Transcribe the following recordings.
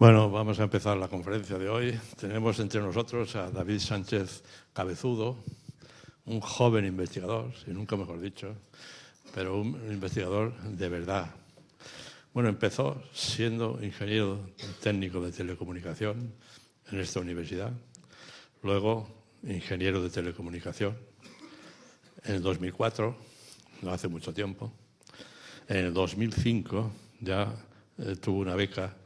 Bueno, vamos a empezar la conferencia de hoy. Tenemos entre nosotros a David Sánchez Cabezudo, un joven investigador, y nunca mejor dicho, pero un investigador de verdad. Bueno, empezó siendo ingeniero técnico de telecomunicación en esta universidad, luego ingeniero de telecomunicación. En el 2004, no hace mucho tiempo, en el 2005 ya tuvo una beca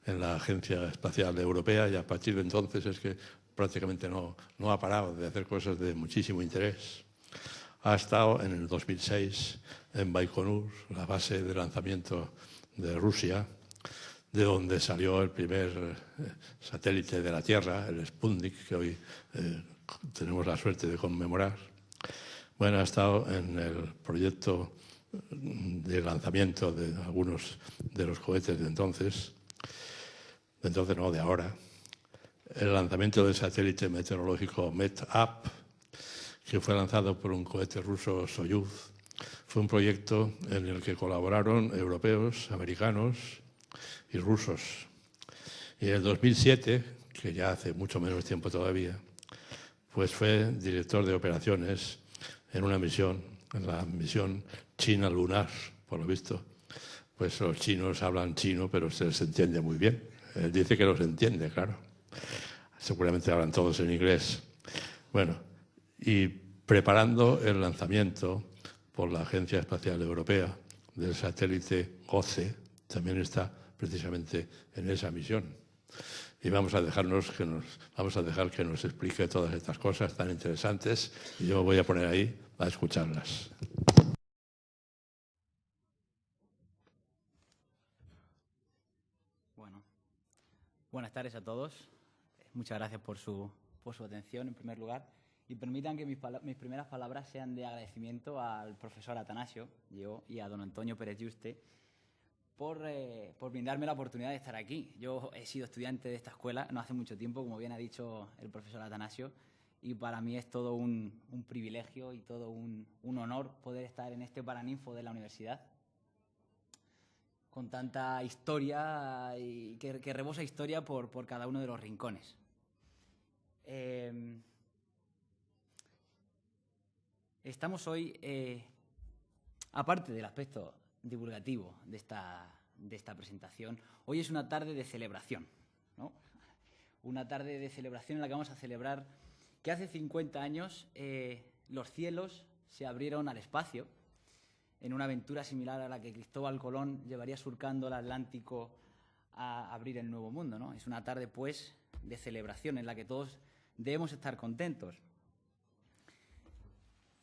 en la Agencia Espacial Europea y a partir de entonces es que prácticamente no ha parado de hacer cosas de muchísimo interés. Ha estado en el 2006 en Baikonur, la base de lanzamiento de Rusia, de donde salió el primer satélite de la Tierra, el Sputnik, que hoy tenemos la suerte de conmemorar. Bueno, ha estado en el proyecto de lanzamiento de algunos de los cohetes de entonces no, de ahora, el lanzamiento del satélite meteorológico METAP, que fue lanzado por un cohete ruso Soyuz. Fue un proyecto en el que colaboraron europeos, americanos y rusos. Y en el 2007, que ya hace mucho menos tiempo todavía, pues fue director de operaciones en una misión, en la misión China Lunar, por lo visto. Pues los chinos hablan chino, pero se les entiende muy bien. Él dice que los entiende, claro. Seguramente hablan todos en inglés. Bueno, y preparando el lanzamiento por la Agencia Espacial Europea del satélite GOCE, también está precisamente en esa misión. Y vamos a dejar que nos explique todas estas cosas tan interesantes y yo me voy a poner ahí a escucharlas. Buenas tardes a todos. Muchas gracias por su atención, en primer lugar. Y permitan que mis primeras palabras sean de agradecimiento al profesor Atanasio y a don Antonio Pérez Yuste por brindarme la oportunidad de estar aquí. Yo he sido estudiante de esta escuela no hace mucho tiempo, como bien ha dicho el profesor Atanasio, y para mí es todo un privilegio y todo un honor poder estar en este Paraninfo de la universidad, con tanta historia y que rebosa historia por cada uno de los rincones. Estamos hoy, aparte del aspecto divulgativo de esta presentación, hoy es una tarde de celebración, ¿no? Una tarde de celebración en la que vamos a celebrar que hace 50 años los cielos se abrieron al espacio, en una aventura similar a la que Cristóbal Colón llevaría surcando el Atlántico a abrir el Nuevo Mundo, ¿no? Es una tarde, pues, de celebración en la que todos debemos estar contentos.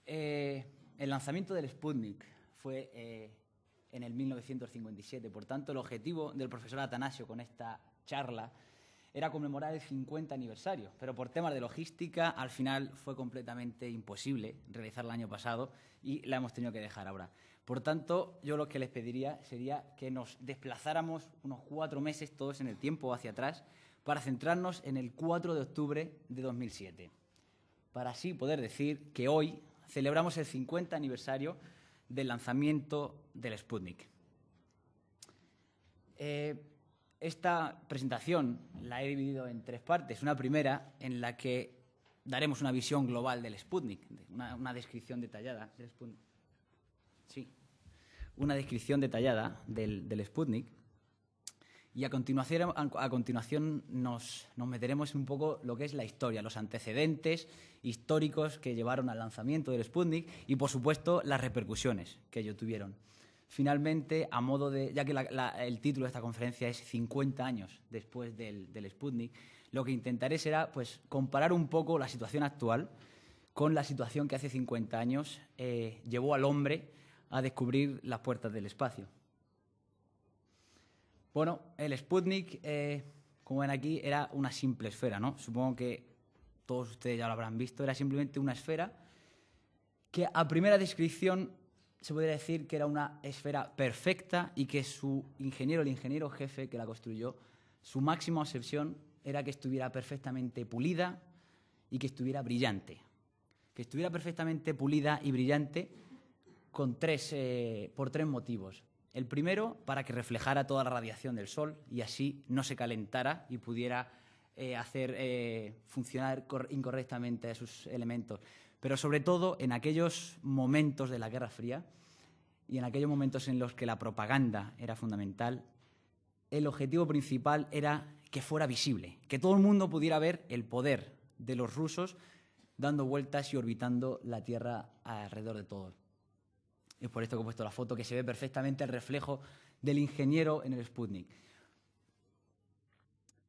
El lanzamiento del Sputnik fue en el 1957. Por tanto, el objetivo del profesor Atanasio con esta charla era conmemorar el 50 aniversario, pero por temas de logística al final fue completamente imposible realizarla el año pasado y la hemos tenido que dejar ahora. Por tanto, yo lo que les pediría sería que nos desplazáramos unos 4 meses todos en el tiempo hacia atrás para centrarnos en el 4 de octubre de 2007, para así poder decir que hoy celebramos el 50 aniversario del lanzamiento del Sputnik. Esta presentación la he dividido en 3 partes. Una primera en la que daremos una visión global del Sputnik, una descripción detallada del Sputnik. Sí, una descripción detallada del Sputnik. Y a continuación nos meteremos un poco lo que es la historia, los antecedentes históricos que llevaron al lanzamiento del Sputnik y, por supuesto, las repercusiones que ello tuvieron. Finalmente, a modo de, ya que el título de esta conferencia es 50 años después del Sputnik, lo que intentaré será, pues, comparar un poco la situación actual con la situación que hace 50 años llevó al hombre a descubrir las puertas del espacio. Bueno, el Sputnik, como ven aquí, era una simple esfera, ¿no? Supongo que todos ustedes ya lo habrán visto. Era simplemente una esfera que a primera descripción se podría decir que era una esfera perfecta y que su ingeniero, el ingeniero jefe que la construyó, su máxima obsesión era que estuviera perfectamente pulida y que estuviera brillante. Que estuviera perfectamente pulida y brillante por 3 motivos. El primero, para que reflejara toda la radiación del Sol y así no se calentara y pudiera hacer funcionar incorrectamente a sus elementos. Pero sobre todo en aquellos momentos de la Guerra Fría y en aquellos momentos en los que la propaganda era fundamental, el objetivo principal era que fuera visible, que todo el mundo pudiera ver el poder de los rusos dando vueltas y orbitando la Tierra alrededor de todo. Es por esto que he puesto la foto, que se ve perfectamente el reflejo del ingeniero en el Sputnik.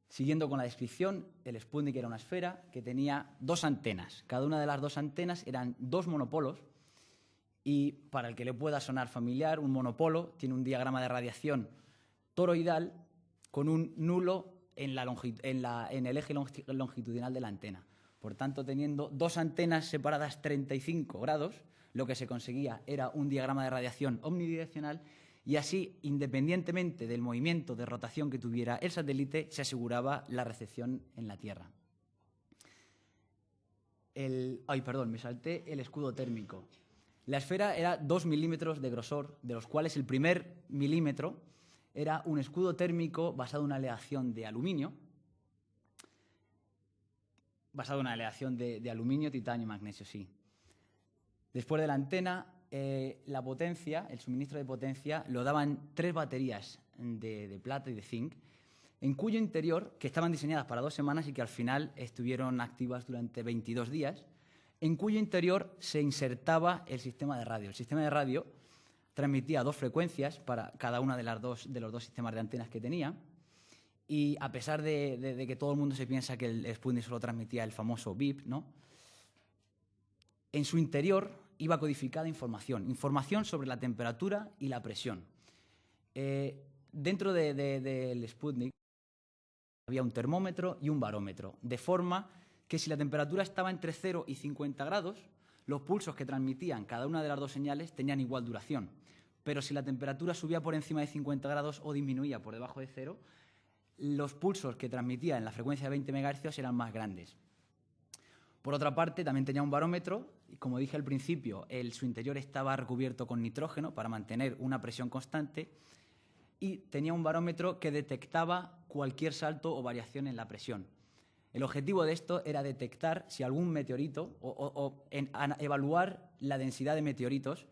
Siguiendo con la descripción, el Sputnik era una esfera que tenía 2 antenas. Cada una de las 2 antenas eran 2 monopolos y, para el que le pueda sonar familiar, un monopolo tiene un diagrama de radiación toroidal con un nulo en el eje longitudinal de la antena. Por tanto, teniendo 2 antenas separadas 35 grados, lo que se conseguía era un diagrama de radiación omnidireccional y así, independientemente del movimiento de rotación que tuviera el satélite, se aseguraba la recepción en la Tierra. Me salté el escudo térmico. La esfera era 2 milímetros de grosor, de los cuales el primer milímetro era un escudo térmico basado en una aleación de aluminio, aluminio, titanio y magnesio, sí. Después de la antena, la potencia, el suministro de potencia, lo daban 3 baterías de plata y de zinc, en cuyo interior, que estaban diseñadas para 2 semanas y que al final estuvieron activas durante 22 días, en cuyo interior se insertaba el sistema de radio. El sistema de radio transmitía 2 frecuencias para cada una de los 2 sistemas de antenas que tenía, y a pesar de que todo el mundo se piensa que el Sputnik solo transmitía el famoso bip, ¿no?, en su interior iba codificada información sobre la temperatura y la presión. Dentro del Sputnik había un termómetro y un barómetro, de forma que si la temperatura estaba entre 0 y 50 grados, los pulsos que transmitían cada una de las 2 señales tenían igual duración. Pero si la temperatura subía por encima de 50 grados o disminuía por debajo de 0, los pulsos que transmitía en la frecuencia de 20 MHz eran más grandes. Por otra parte, también tenía un barómetro y, como dije al principio, su interior estaba recubierto con nitrógeno para mantener una presión constante, y tenía un barómetro que detectaba cualquier salto o variación en la presión. El objetivo de esto era detectar si algún meteorito evaluar la densidad de meteoritos,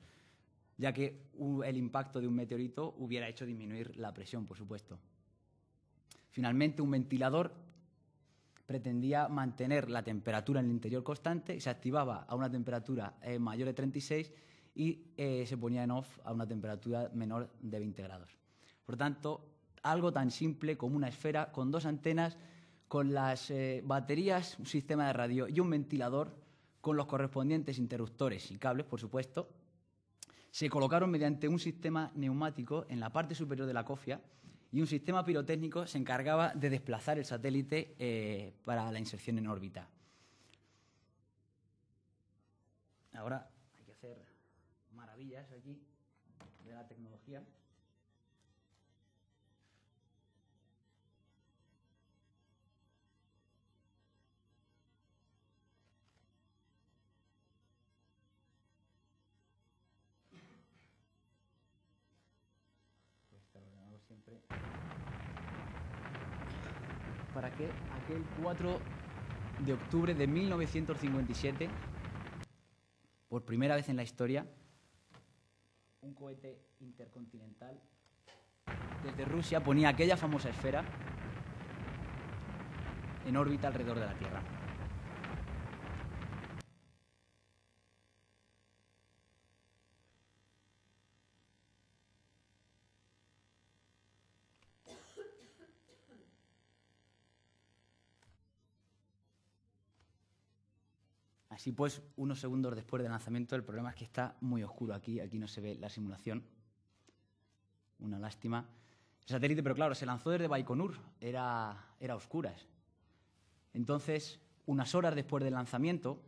ya que el impacto de un meteorito hubiera hecho disminuir la presión, por supuesto. Finalmente, un ventilador pretendía mantener la temperatura en el interior constante, se activaba a una temperatura mayor de 36 y se ponía en off a una temperatura menor de 20 grados. Por tanto, algo tan simple como una esfera con 2 antenas, con las baterías, un sistema de radio y un ventilador con los correspondientes interruptores y cables, por supuesto, se colocaron mediante un sistema neumático en la parte superior de la cofia, y un sistema pirotécnico se encargaba de desplazar el satélite para la inserción en órbita. Ahora hay que hacer maravillas aquí de la tecnología. Siempre para que aquel 4 de octubre de 1957, por primera vez en la historia, un cohete intercontinental desde Rusia ponía aquella famosa esfera en órbita alrededor de la Tierra. Así pues, unos segundos después del lanzamiento, el problema es que está muy oscuro aquí no se ve la simulación. Una lástima. El satélite, pero claro, se lanzó desde Baikonur, era a oscuras. Entonces, unas horas después del lanzamiento,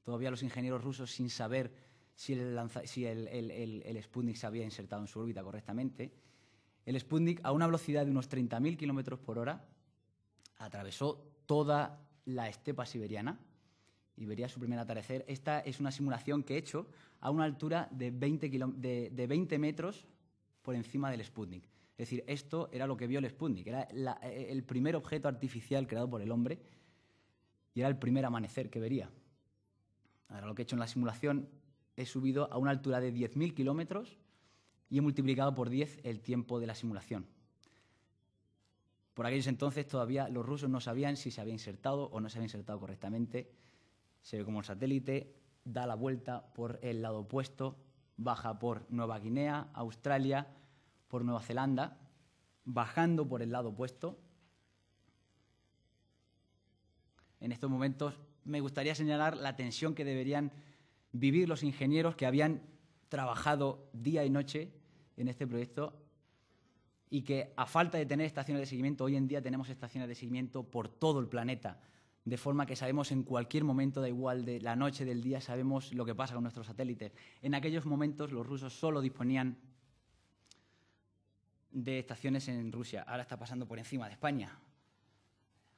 todavía los ingenieros rusos, sin saber si el Sputnik se había insertado en su órbita correctamente, el Sputnik, a una velocidad de unos 30.000 kilómetros por hora, atravesó toda la estepa siberiana y vería su primer atardecer. Esta es una simulación que he hecho a una altura de 20 metros por encima del Sputnik. Es decir, esto era lo que vio el Sputnik, era el primer objeto artificial creado por el hombre y era el primer amanecer que vería. Ahora, lo que he hecho en la simulación, he subido a una altura de 10.000 kilómetros y he multiplicado por 10 el tiempo de la simulación. Por aquellos entonces todavía los rusos no sabían si se había insertado o no se había insertado correctamente. Se ve como el satélite da la vuelta por el lado opuesto, baja por Nueva Guinea, Australia, por Nueva Zelanda, bajando por el lado opuesto. En estos momentos me gustaría señalar la tensión que deberían vivir los ingenieros que habían trabajado día y noche en este proyecto y que, a falta de tener estaciones de seguimiento, hoy en día tenemos estaciones de seguimiento por todo el planeta, de forma que sabemos en cualquier momento, da igual de la noche, del día, sabemos lo que pasa con nuestros satélites. En aquellos momentos los rusos solo disponían de estaciones en Rusia. Ahora está pasando por encima de España.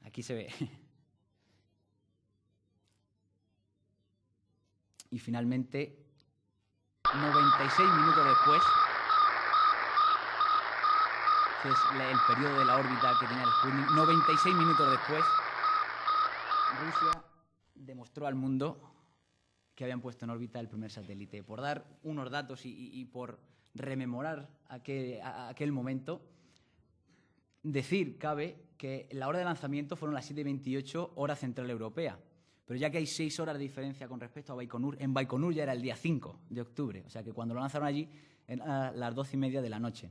Aquí se ve. Y finalmente, 96 minutos después, ese es el periodo de la órbita que tenía el Sputnik, 96 minutos después, Rusia demostró al mundo que habían puesto en órbita el primer satélite. Por dar unos datos y por rememorar aquel momento, decir cabe que la hora de lanzamiento fueron las 7:28 hora central europea. Pero ya que hay 6 horas de diferencia con respecto a Baikonur, en Baikonur ya era el día 5 de octubre. O sea que cuando lo lanzaron allí eran las 12:30 de la noche.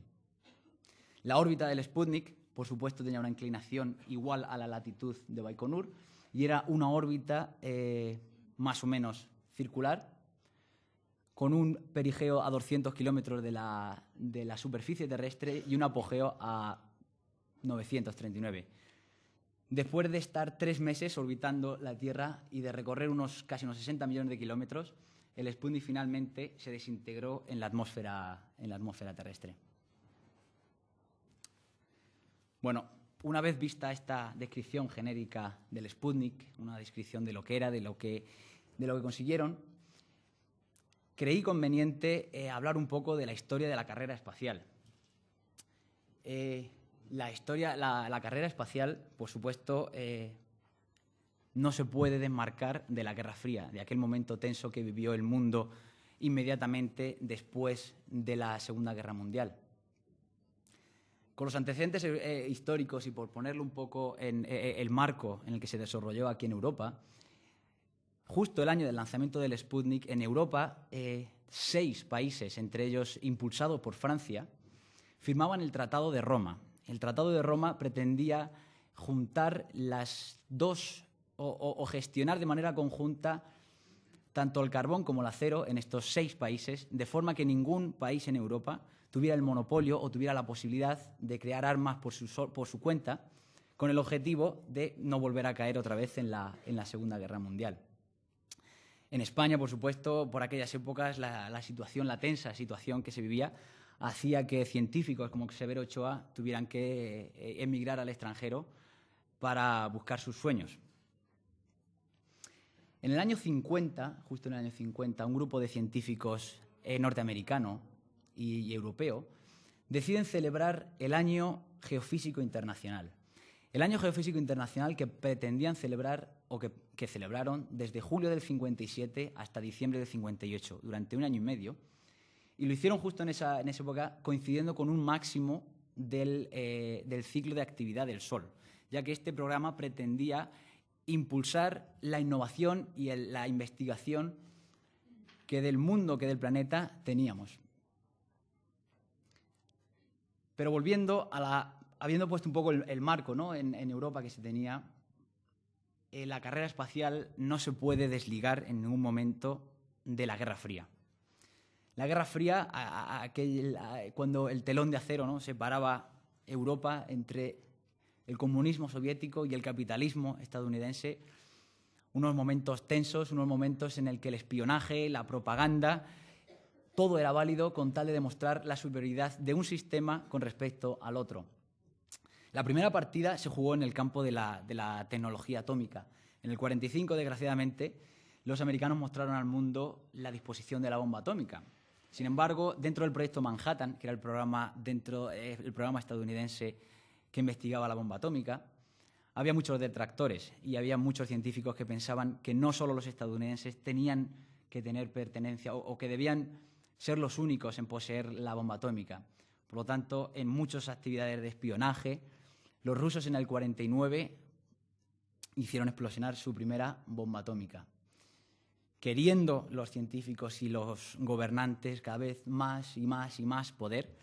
La órbita del Sputnik, por supuesto, tenía una inclinación igual a la latitud de Baikonur y era una órbita más o menos circular, con un perigeo a 200 kilómetros de la superficie terrestre y un apogeo a 939. Después de estar 3 meses orbitando la Tierra y de recorrer casi unos 60 millones de kilómetros, el Sputnik finalmente se desintegró en la atmósfera terrestre. Bueno, una vez vista esta descripción genérica del Sputnik, una descripción de lo que era, de lo que consiguieron, creí conveniente hablar un poco de la historia de la carrera espacial. La carrera espacial, por supuesto, no se puede desmarcar de la Guerra Fría, de aquel momento tenso que vivió el mundo inmediatamente después de la Segunda Guerra Mundial. Con los antecedentes históricos y por ponerlo un poco en el marco en el que se desarrolló aquí en Europa, justo el año del lanzamiento del Sputnik, en Europa, 6 países, entre ellos impulsados por Francia, firmaban el Tratado de Roma. El Tratado de Roma pretendía juntar las dos o gestionar de manera conjunta tanto el carbón como el acero en estos 6 países, de forma que ningún país en Europa tuviera el monopolio o tuviera la posibilidad de crear armas por su cuenta, con el objetivo de no volver a caer otra vez en la Segunda Guerra Mundial. En España, por supuesto, por aquellas épocas, la tensa situación que se vivía, hacía que científicos como Severo Ochoa tuvieran que emigrar al extranjero para buscar sus sueños. En el año 50, justo en el año 50, un grupo de científicos norteamericano y europeo deciden celebrar el Año Geofísico Internacional. El Año Geofísico Internacional que pretendían celebrar o que celebraron desde julio del 57 hasta diciembre del 58, durante 1 año y medio, y lo hicieron justo en esa época coincidiendo con un máximo del ciclo de actividad del Sol, ya que este programa pretendía impulsar la innovación y la investigación que del mundo, que del planeta teníamos. Pero volviendo habiendo puesto un poco el marco, ¿no?, en Europa que se tenía, la carrera espacial no se puede desligar en ningún momento de la Guerra Fría. La Guerra Fría, cuando el telón de acero, ¿no?, separaba Europa entre el comunismo soviético y el capitalismo estadounidense, unos momentos tensos, unos momentos en el que el espionaje, la propaganda, todo era válido con tal de demostrar la superioridad de un sistema con respecto al otro. La primera partida se jugó en el campo de la tecnología atómica. En el 45, desgraciadamente, los americanos mostraron al mundo la disposición de la bomba atómica. Sin embargo, dentro del proyecto Manhattan, que era el programa estadounidense que investigaba la bomba atómica, había muchos detractores y había muchos científicos que pensaban que no solo los estadounidenses tenían que tener pertenencia o que debían ser los únicos en poseer la bomba atómica. Por lo tanto, en muchas actividades de espionaje, los rusos en el 49 hicieron explosionar su primera bomba atómica. Queriendo los científicos y los gobernantes cada vez más y más y más poder,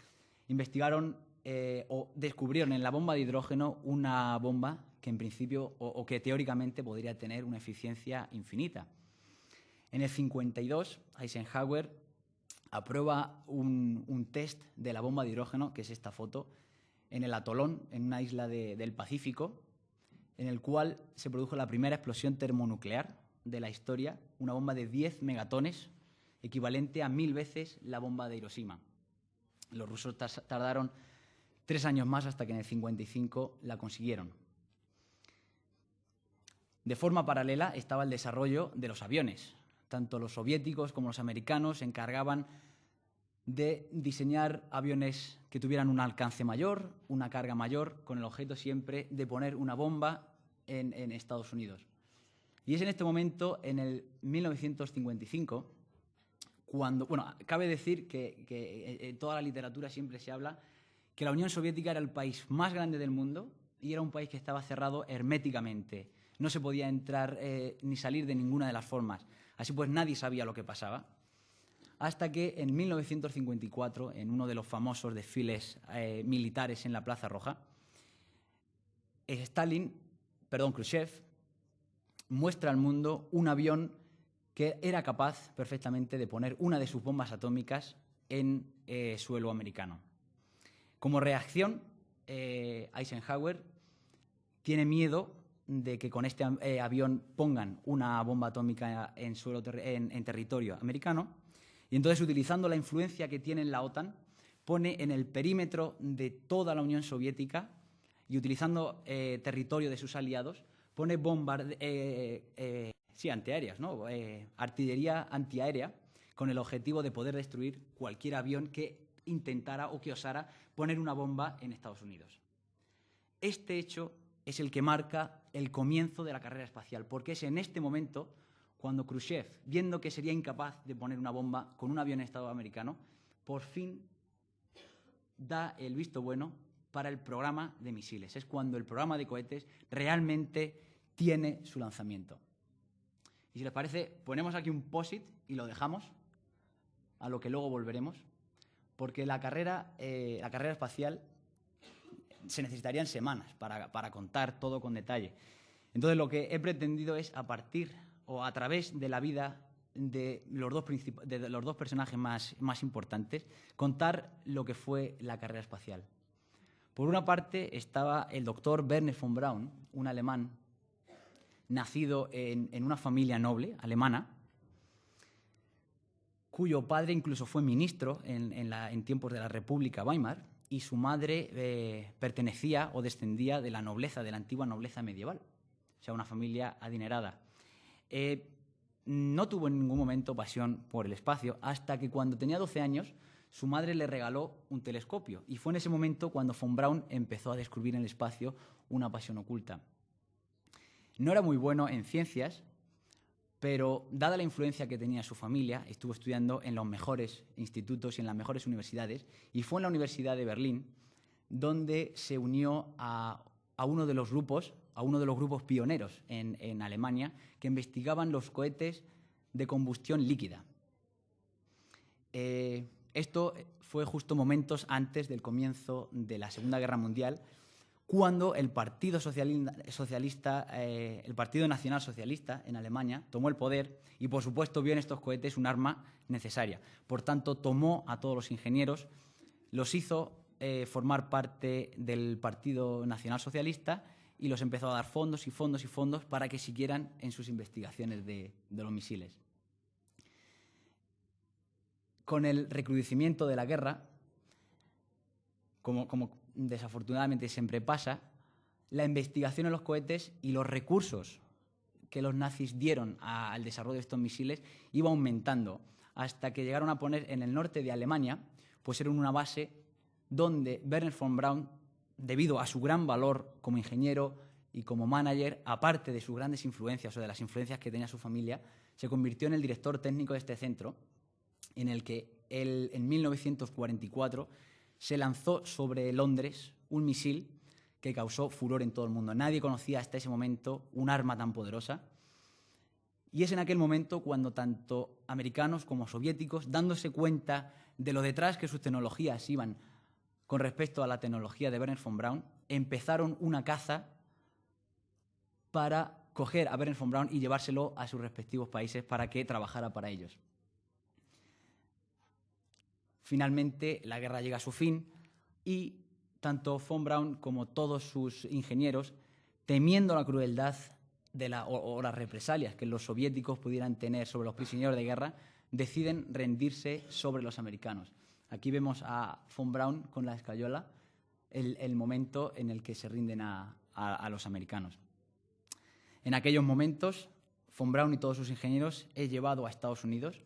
investigaron o descubrieron en la bomba de hidrógeno una bomba que en principio o que teóricamente podría tener una eficiencia infinita. En el 52, Eisenhower aprueba un test de la bomba de hidrógeno, que es esta foto, en el atolón, en una isla del Pacífico, en el cual se produjo la primera explosión termonuclear de la historia, una bomba de 10 megatones, equivalente a 1000 veces la bomba de Hiroshima. Los rusos tardaron 3 años más hasta que en el 55 la consiguieron. De forma paralela estaba el desarrollo de los aviones. Tanto los soviéticos como los americanos se encargaban de diseñar aviones que tuvieran un alcance mayor, una carga mayor, con el objeto siempre de poner una bomba en Estados Unidos. Y es en este momento, en el 1955, cuando... Bueno, cabe decir que en toda la literatura siempre se habla que la Unión Soviética era el país más grande del mundo y era un país que estaba cerrado herméticamente. No se podía entrar ni salir de ninguna de las formas. Así pues, nadie sabía lo que pasaba. Hasta que en 1954, en uno de los famosos desfiles militares en la Plaza Roja, Khrushchev muestra al mundo un avión que era capaz perfectamente de poner una de sus bombas atómicas en suelo americano. Como reacción, Eisenhower tiene miedo de que con este avión pongan una bomba atómica en territorio americano, y entonces, utilizando la influencia que tiene en la OTAN, pone en el perímetro de toda la Unión Soviética y utilizando territorio de sus aliados, pone bombas antiaéreas, ¿no? Artillería antiaérea, con el objetivo de poder destruir cualquier avión que intentara o que osara poner una bomba en Estados Unidos. Este hecho es el que marca el comienzo de la carrera espacial, porque es en este momento cuando Khrushchev, viendo que sería incapaz de poner una bomba con un avión estadounidense, por fin da el visto bueno para el programa de misiles. Es cuando el programa de cohetes realmente tiene su lanzamiento. Y si les parece, ponemos aquí un post-it y lo dejamos, a lo que luego volveremos, porque la carrera espacial se necesitarían semanas para contar todo con detalle. Entonces, lo que he pretendido es, a través de la vida de los dos personajes más importantes, contar lo que fue la carrera espacial. Por una parte estaba el doctor Wernher von Braun, un alemán nacido en una familia noble alemana, cuyo padre incluso fue ministro en tiempos de la República Weimar, y su madre pertenecía o descendía de la nobleza, de la antigua nobleza medieval, o sea, una familia adinerada. No tuvo en ningún momento pasión por el espacio, hasta que cuando tenía 12 años su madre le regaló un telescopio, y fue en ese momento cuando von Braun empezó a descubrir en el espacio una pasión oculta. No era muy bueno en ciencias, pero dada la influencia que tenía su familia, estuvo estudiando en los mejores institutos y en las mejores universidades, y fue en la Universidad de Berlín donde se unió a uno de los grupos pioneros en Alemania que investigaban los cohetes de combustión líquida. Esto fue justo momentos antes del comienzo de la Segunda Guerra Mundial, cuando el Partido Nacional Socialista en Alemania tomó el poder y, por supuesto, vio en estos cohetes un arma necesaria. Por tanto, tomó a todos los ingenieros, los hizo formar parte del Partido Nacional Socialista y los empezó a dar fondos y fondos y fondos para que siguieran en sus investigaciones de los misiles. Con el recrudecimiento de la guerra, como desafortunadamente siempre pasa, la investigación en los cohetes y los recursos que los nazis dieron al desarrollo de estos misiles iba aumentando, hasta que llegaron a poner en el norte de Alemania, pues era una base donde Wernher von Braun, debido a su gran valor como ingeniero y como manager, aparte de sus grandes influencias o de las influencias que tenía su familia, se convirtió en el director técnico de este centro, en el que él, en 1944 se lanzó sobre Londres un misil que causó furor en todo el mundo. Nadie conocía hasta ese momento un arma tan poderosa. Y es en aquel momento cuando tanto americanos como soviéticos, dándose cuenta de lo detrás que sus tecnologías iban con respecto a la tecnología de Wernher von Braun, empezaron una caza para coger a Wernher von Braun y llevárselo a sus respectivos países para que trabajara para ellos. Finalmente, la guerra llega a su fin y tanto von Braun como todos sus ingenieros, temiendo la crueldad o las represalias que los soviéticos pudieran tener sobre los prisioneros de guerra, deciden rendirse sobre los americanos. Aquí vemos a von Braun con la escayola, el momento en el que se rinden a los americanos. En aquellos momentos, von Braun y todos sus ingenieros es llevado a Estados Unidos,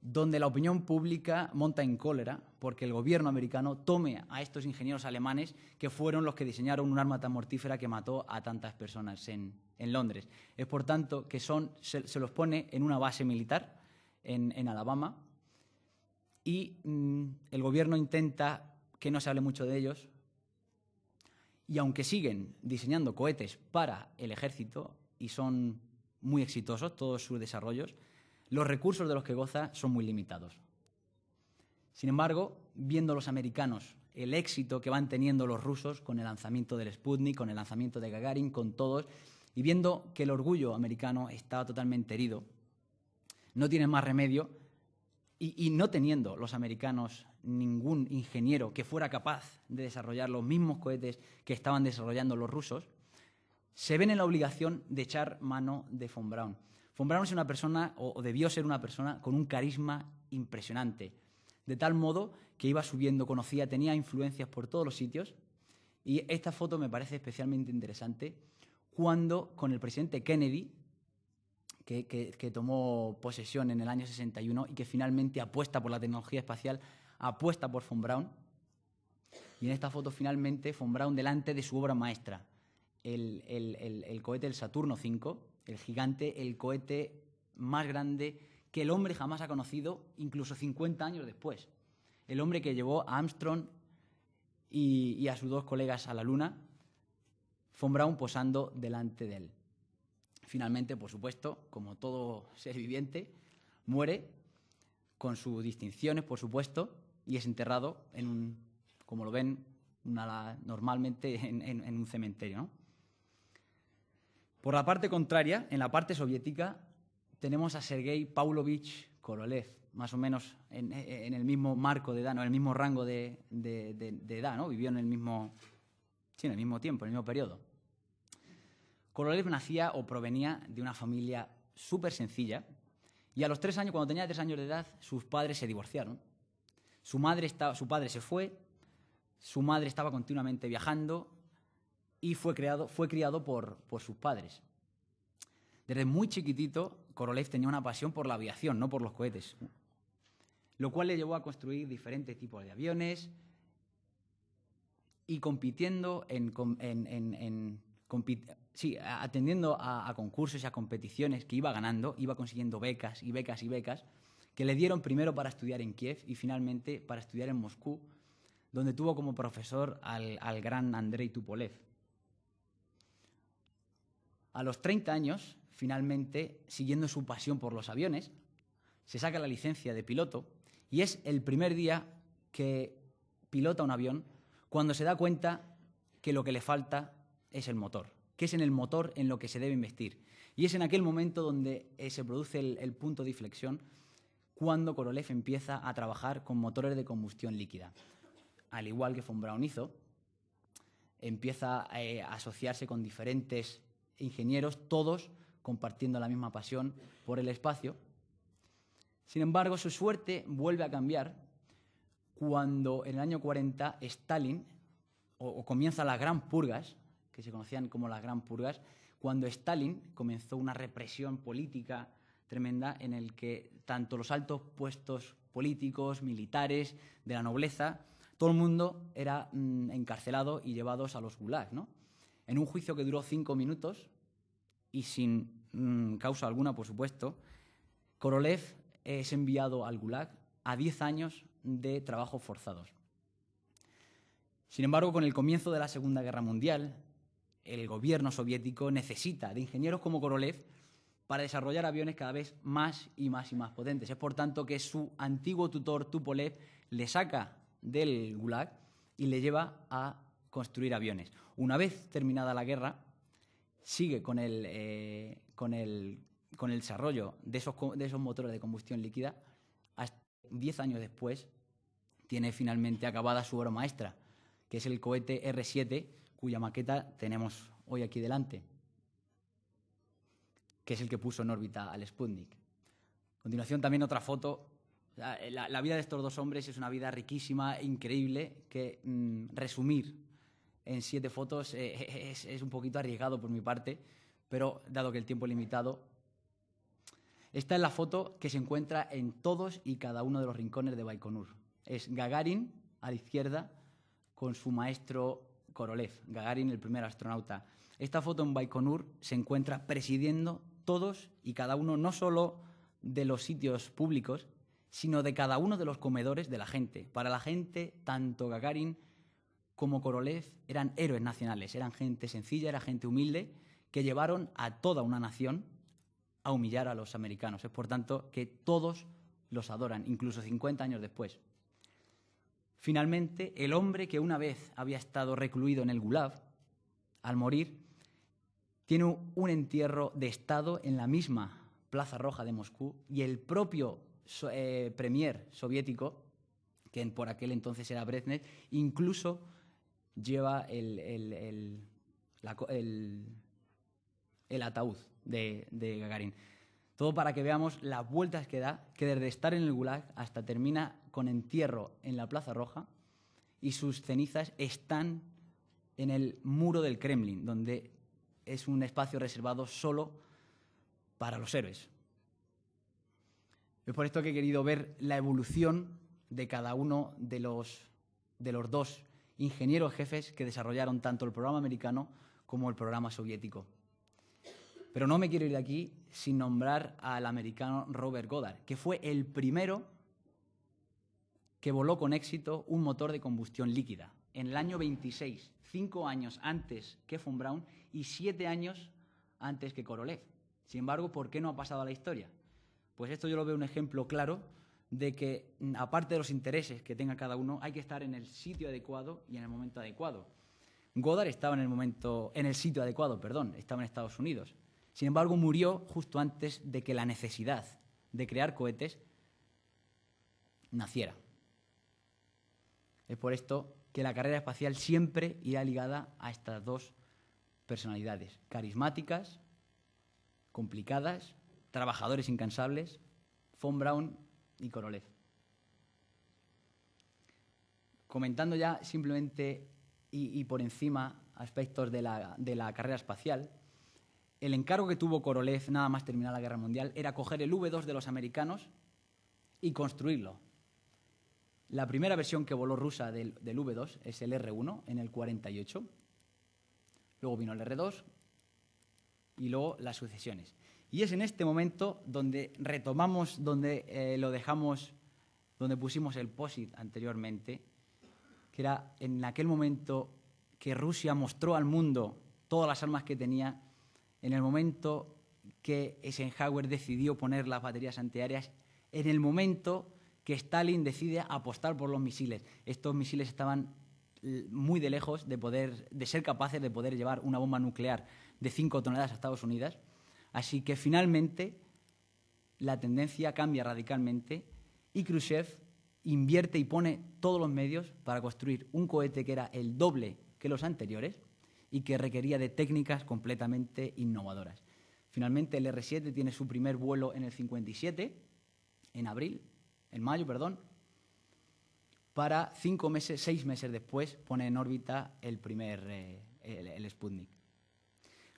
donde la opinión pública monta en cólera porque el gobierno americano tome a estos ingenieros alemanes que fueron los que diseñaron un arma tan mortífera que mató a tantas personas en Londres. Es por tanto que se los pone en una base militar en Alabama y el gobierno intenta que no se hable mucho de ellos, y aunque siguen diseñando cohetes para el ejército y son muy exitosos todos sus desarrollos, los recursos de los que goza son muy limitados. Sin embargo, viendo los americanos el éxito que van teniendo los rusos con el lanzamiento del Sputnik, con el lanzamiento de Gagarin, con todos, y viendo que el orgullo americano estaba totalmente herido, no tienen más remedio, y no teniendo los americanos ningún ingeniero que fuera capaz de desarrollar los mismos cohetes que estaban desarrollando los rusos, se ven en la obligación de echar mano de von Braun. Von Braun es una persona, o debió ser una persona, con un carisma impresionante, de tal modo que iba subiendo, tenía influencias por todos los sitios, y esta foto me parece especialmente interesante cuando con el presidente Kennedy, que tomó posesión en el año 61 y que finalmente apuesta por la tecnología espacial, apuesta por von Braun, y en esta foto finalmente von Braun delante de su obra maestra, el cohete del Saturno V, el gigante, el cohete más grande que el hombre jamás ha conocido, incluso 50 años después. El hombre que llevó a Armstrong y a sus dos colegas a la Luna, von Braun posando delante de él. Finalmente, por supuesto, como todo ser viviente, muere con sus distinciones, por supuesto, y es enterrado como lo ven normalmente, en un cementerio, ¿no? Por la parte contraria, en la parte soviética, tenemos a Sergei Pavlovich Korolev, más o menos en el mismo marco de edad, ¿no? En el mismo rango de edad, ¿no? Vivió en el mismo tiempo, en el mismo periodo. Korolev nacía o provenía de una familia súper sencilla, y a los 3 años, cuando tenía 3 años de edad, sus padres se divorciaron. Su padre se fue, su madre estaba continuamente viajando y fue criado por sus padres. Desde muy chiquitito, Korolev tenía una pasión por la aviación, no por los cohetes, lo cual le llevó a construir diferentes tipos de aviones y compitiendo atendiendo a concursos y a competiciones que iba ganando, iba consiguiendo becas y becas y becas, que le dieron primero para estudiar en Kiev y finalmente para estudiar en Moscú, donde tuvo como profesor al gran Andrei Tupolev. A los 30 años, finalmente, siguiendo su pasión por los aviones, se saca la licencia de piloto y es el primer día que pilota un avión cuando se da cuenta que lo que le falta es el motor, que es en el motor en lo que se debe investir. Y es en aquel momento donde se produce el punto de inflexión, cuando Korolev empieza a trabajar con motores de combustión líquida. Al igual que von Braun hizo, empieza a asociarse con diferentes ingenieros, todos compartiendo la misma pasión por el espacio. Sin embargo, su suerte vuelve a cambiar cuando en el año 40 Stalin, o comienza las Gran Purgas, que se conocían como las Gran Purgas, cuando Stalin comenzó una represión política tremenda en el que tanto los altos puestos políticos, militares, de la nobleza, todo el mundo era encarcelado y llevados a los gulags, ¿no? En un juicio que duró 5 minutos y sin causa alguna, por supuesto, Korolev es enviado al gulag a 10 años de trabajos forzados. Sin embargo, con el comienzo de la Segunda Guerra Mundial, el gobierno soviético necesita de ingenieros como Korolev para desarrollar aviones cada vez más y más y más potentes. Es por tanto que su antiguo tutor, Tupolev, le saca del gulag y le lleva a construir aviones. Una vez terminada la guerra, sigue con el desarrollo de esos motores de combustión líquida. Hasta 10 años después tiene finalmente acabada su obra maestra, que es el cohete R-7, cuya maqueta tenemos hoy aquí delante, que es el que puso en órbita al Sputnik. A continuación, también otra foto. La vida de estos dos hombres es una vida riquísima, increíble, que resumir en 7 fotos es un poquito arriesgado por mi parte, pero dado que el tiempo es limitado. Esta es la foto que se encuentra en todos y cada uno de los rincones de Baikonur. Es Gagarin, a la izquierda, con su maestro Korolev, Gagarin, el primer astronauta. Esta foto en Baikonur se encuentra presidiendo todos y cada uno, no solo de los sitios públicos, sino de cada uno de los comedores de la gente. Para la gente, tanto Gagarin como Korolev eran héroes nacionales, eran gente sencilla, era gente humilde, que llevaron a toda una nación a humillar a los americanos. Es por tanto que todos los adoran, incluso 50 años después. Finalmente, el hombre que una vez había estado recluido en el Gulag, al morir, tiene un entierro de Estado en la misma Plaza Roja de Moscú, y el propio premier soviético, que por aquel entonces era Brezhnev, incluso lleva el ataúd de Gagarin. Todo para que veamos las vueltas que da, que desde estar en el Gulag hasta termina con entierro en la Plaza Roja, y sus cenizas están en el muro del Kremlin, donde es un espacio reservado solo para los héroes. Es por esto que he querido ver la evolución de cada uno de los dos ingenieros jefes que desarrollaron tanto el programa americano como el programa soviético. Pero no me quiero ir de aquí sin nombrar al americano Robert Goddard, que fue el primero que voló con éxito un motor de combustión líquida en el año 26, 5 años antes que von Braun y 7 años antes que Korolev. Sin embargo, ¿por qué no ha pasado a la historia? Pues esto yo lo veo un ejemplo claro de que, aparte de los intereses que tenga cada uno, hay que estar en el sitio adecuado y en el momento adecuado. Goddard estaba en el sitio adecuado, estaba en Estados Unidos. Sin embargo, murió justo antes de que la necesidad de crear cohetes naciera. Es por esto que la carrera espacial siempre irá ligada a estas dos personalidades, carismáticas, complicadas, trabajadores incansables, von Braun y Korolev. Comentando ya simplemente y por encima aspectos de la carrera espacial, el encargo que tuvo Korolev nada más terminar la Guerra Mundial era coger el V2 de los americanos y construirlo. La primera versión que voló rusa del V2 es el R1 en el 48. Luego vino el R2 y luego las sucesiones. Y es en este momento donde retomamos, donde lo dejamos, donde pusimos el POSIT anteriormente, que era en aquel momento que Rusia mostró al mundo todas las armas que tenía, en el momento que Eisenhower decidió poner las baterías antiaéreas, en el momento que Stalin decide apostar por los misiles. Estos misiles estaban muy de lejos de ser capaces de poder llevar una bomba nuclear de 5 toneladas a Estados Unidos. Así que finalmente la tendencia cambia radicalmente y Khrushchev invierte y pone todos los medios para construir un cohete que era el doble que los anteriores y que requería de técnicas completamente innovadoras. Finalmente el R-7 tiene su primer vuelo en el 57, en mayo, para 6 meses después pone en órbita el Sputnik.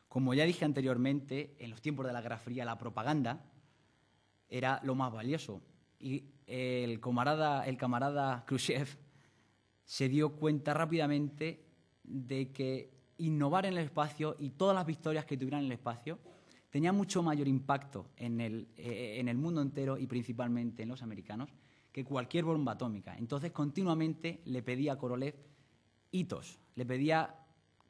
Como ya dije anteriormente, en los tiempos de la Guerra Fría la propaganda era lo más valioso. Y el camarada Khrushchev se dio cuenta rápidamente de que innovar en el espacio y todas las victorias que tuvieran en el espacio tenía mucho mayor impacto en el mundo entero y principalmente en los americanos que cualquier bomba atómica. Entonces, continuamente le pedía a Korolev hitos, le pedía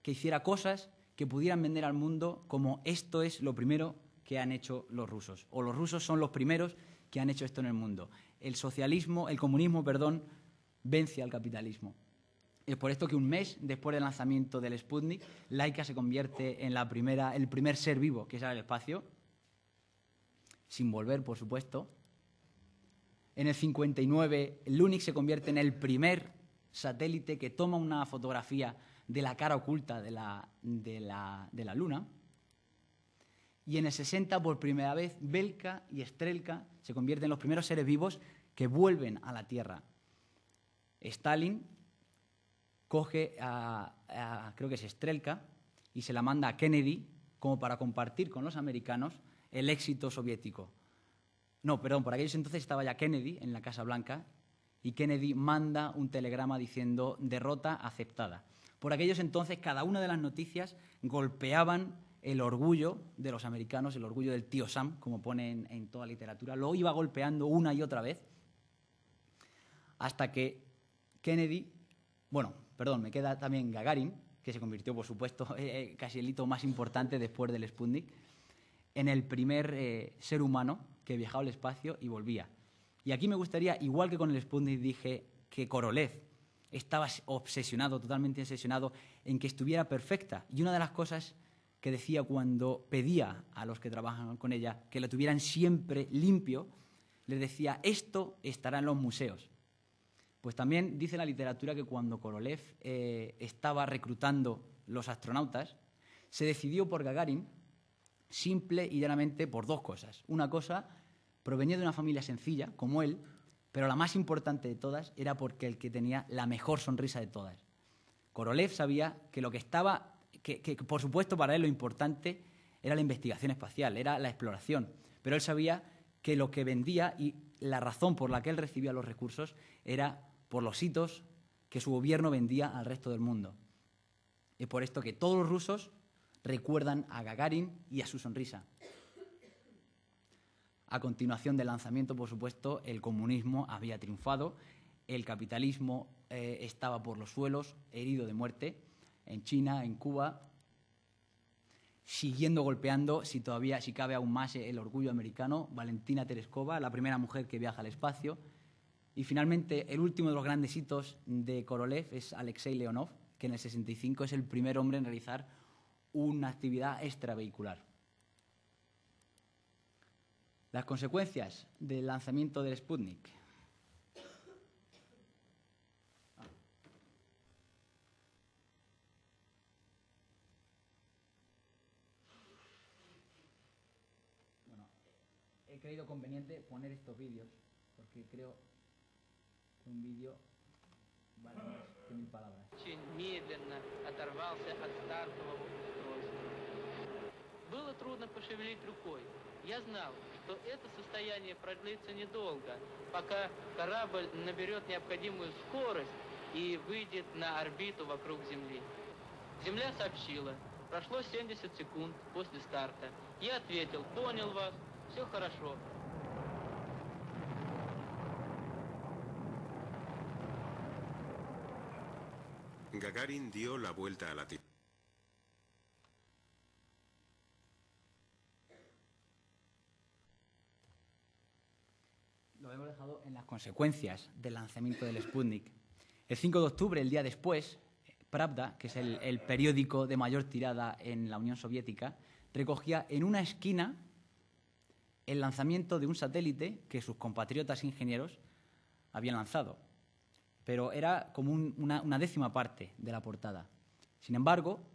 que hiciera cosas que pudieran vender al mundo como esto es lo primero que han hecho los rusos, o los rusos son los primeros que han hecho esto en el mundo. El comunismo, vence al capitalismo. Es por esto que un mes después del lanzamiento del Sputnik, Laika se convierte en el primer ser vivo que sale al espacio, sin volver, por supuesto. En el 59, Lunik se convierte en el primer satélite que toma una fotografía de la cara oculta de la Luna. Y en el 60, por primera vez, Belka y Strelka se convierten en los primeros seres vivos que vuelven a la Tierra. Stalin coge creo que es Strelka, y se la manda a Kennedy como para compartir con los americanos el éxito soviético. No, perdón, por aquellos entonces estaba ya Kennedy en la Casa Blanca y Kennedy manda un telegrama diciendo derrota aceptada. Por aquellos entonces cada una de las noticias golpeaban el orgullo de los americanos, el orgullo del tío Sam, como pone en toda literatura, lo iba golpeando una y otra vez hasta que Kennedy, me queda también Gagarin, que se convirtió, por supuesto, casi el hito más importante después del Sputnik, en el primer ser humano que viajaba al espacio y volvía. Y aquí me gustaría, igual que con el Sputnik, dije que Korolev estaba totalmente obsesionado en que estuviera perfecta. Y una de las cosas que decía cuando pedía a los que trabajan con ella que lo tuvieran siempre limpio, les decía, esto estará en los museos. Pues también dice la literatura que cuando Korolev estaba reclutando los astronautas, se decidió por Gagarin simple y llanamente por dos cosas. Una cosa provenía de una familia sencilla, como él, pero la más importante de todas era porque el que tenía la mejor sonrisa de todas. Korolev sabía que lo que estaba, que por supuesto para él lo importante era la investigación espacial, era la exploración, pero él sabía que lo que vendía y la razón por la que él recibía los recursos era por los hitos que su gobierno vendía al resto del mundo. Es por esto que todos los rusos recuerdan a Gagarin y a su sonrisa. A continuación del lanzamiento, por supuesto, el comunismo había triunfado, el capitalismo estaba por los suelos, herido de muerte, en China, en Cuba, siguiendo golpeando, si cabe aún más, el orgullo americano, Valentina Tereskova, la primera mujer que viaja al espacio. Y finalmente, el último de los grandes hitos de Korolev es Alexei Leonov, que en el 65 es el primer hombre en realizar una actividad extravehicular. Las consecuencias del lanzamiento del Sputnik. Bueno, he creído conveniente poner estos vídeos, porque creo que un vídeo vale más que 1000 palabras. Очень медленно оторвался от стартового устройства. Было трудно пошевелить рукой. Я знал, что это состояние продлится недолго, пока корабль наберет необходимую скорость и выйдет на орбиту вокруг Земли. Земля сообщила, прошло 70 секунд после старта. Я ответил, понял вас, все хорошо. Gagarin dio la vuelta a la Tierra. Lo hemos dejado en las consecuencias del lanzamiento del Sputnik. El 5 de octubre, el día después, Pravda, que es el periódico de mayor tirada en la Unión Soviética, recogía en una esquina el lanzamiento de un satélite que sus compatriotas ingenieros habían lanzado. Pero era como una décima parte de la portada. Sin embargo,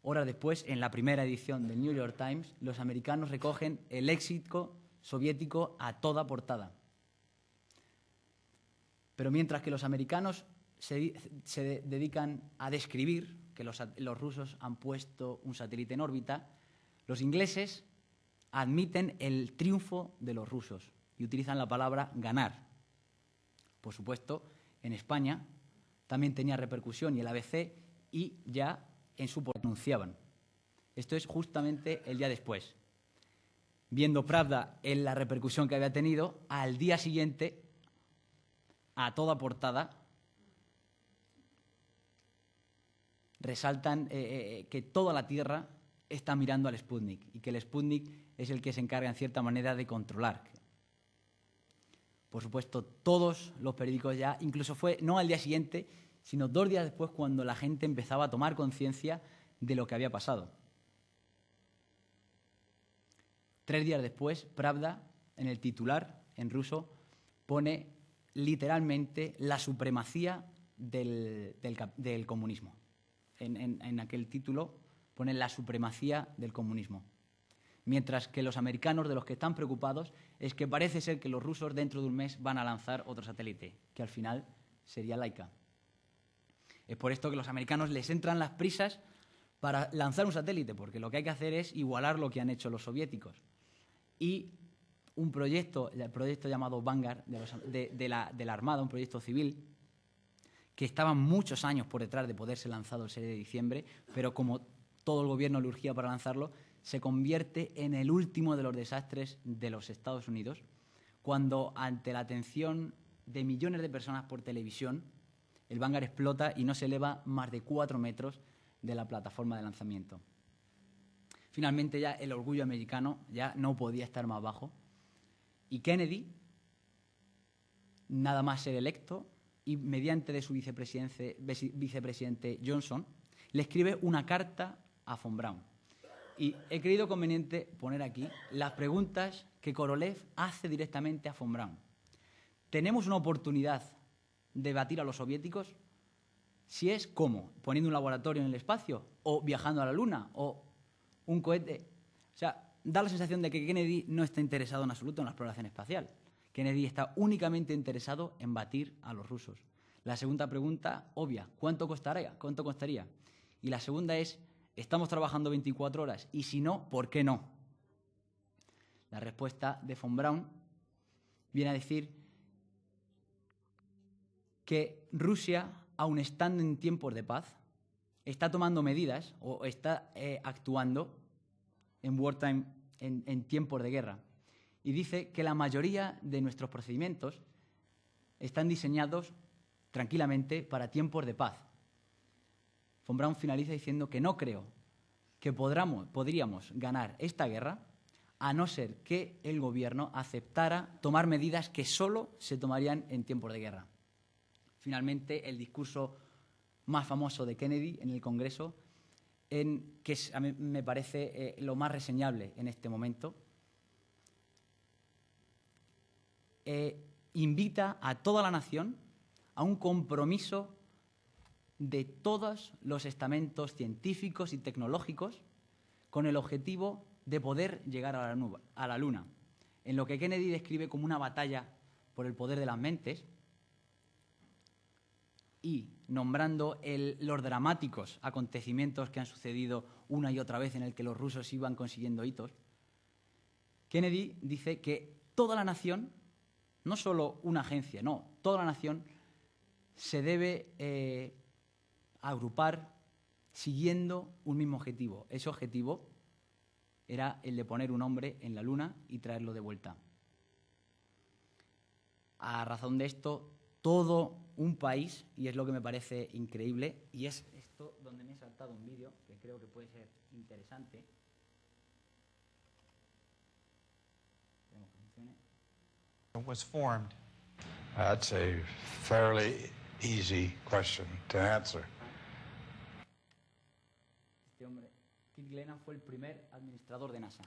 horas después, en la primera edición del New York Times, los americanos recogen el éxito soviético a toda portada. Pero mientras que los americanos se dedican a describir que los rusos han puesto un satélite en órbita, los ingleses admiten el triunfo de los rusos y utilizan la palabra ganar. Por supuesto, en España también tenía repercusión y el ABC y ya en su anunciaban. Esto es justamente el día después. Viendo Pravda en la repercusión que había tenido, al día siguiente, a toda portada, resaltan que toda la Tierra está mirando al Sputnik y que el Sputnik es el que se encarga, en cierta manera, de controlar. Por supuesto, todos los periódicos ya, incluso fue no al día siguiente, sino 2 días después, cuando la gente empezaba a tomar conciencia de lo que había pasado. 3 días después, Pravda, en el titular, en ruso, pone literalmente la supremacía del comunismo. En aquel título pone la supremacía del comunismo. Mientras que los americanos, de los que están preocupados, es que parece ser que los rusos dentro de un mes van a lanzar otro satélite, que al final sería Laika. Es por esto que los americanos les entran las prisas para lanzar un satélite, porque lo que hay que hacer es igualar lo que han hecho los soviéticos. Y el proyecto llamado Vanguard de la Armada, un proyecto civil, que estaba muchos años por detrás de poderse lanzado el 6 de diciembre, pero como todo el gobierno le urgía para lanzarlo, se convierte en el último de los desastres de los Estados Unidos, cuando ante la atención de millones de personas por televisión, el Vanguard explota y no se eleva más de 4 metros de la plataforma de lanzamiento. Finalmente ya el orgullo americano ya no podía estar más bajo y Kennedy, nada más ser electo y mediante de su vicepresidente Johnson, le escribe una carta a von Braun. Y he creído conveniente poner aquí las preguntas que Korolev hace directamente a von Braun. ¿Tenemos una oportunidad de batir a los soviéticos? Si es, ¿cómo? ¿Poniendo un laboratorio en el espacio? ¿O viajando a la Luna? ¿O un cohete? O sea, da la sensación de que Kennedy no está interesado en absoluto en la exploración espacial. Kennedy está únicamente interesado en batir a los rusos. La segunda pregunta, obvia, ¿cuánto costaría? ¿Cuánto costaría? Y la segunda es, ¿estamos trabajando 24 horas? Y si no, ¿por qué no? La respuesta de von Braun viene a decir que Rusia, aun estando en tiempos de paz, está tomando medidas o está actuando en wartime, en tiempos de guerra. Y dice que la mayoría de nuestros procedimientos están diseñados tranquilamente para tiempos de paz. Von Braun finaliza diciendo que no creo que podríamos ganar esta guerra a no ser que el gobierno aceptara tomar medidas que solo se tomarían en tiempos de guerra. Finalmente, el discurso más famoso de Kennedy en el Congreso, que a mí me parece lo más reseñable en este momento, invita a toda la nación a un compromiso de todos los estamentos científicos y tecnológicos con el objetivo de poder llegar a la Luna, en lo que Kennedy describe como una batalla por el poder de las mentes y nombrando los dramáticos acontecimientos que han sucedido una y otra vez en el que los rusos iban consiguiendo hitos. Kennedy dice que toda la nación, no solo una agencia, no, toda la nación se debe agrupar siguiendo un mismo objetivo. Ese objetivo era el de poner un hombre en la Luna y traerlo de vuelta. A razón de esto, todo un país, y es lo que me parece increíble, y es esto donde me he saltado un vídeo que creo que puede ser interesante. Esperemos que funcione. Was formed? That's a fairly easy question to answer. Este hombre, Keith Glennan, fue el primer administrador de NASA.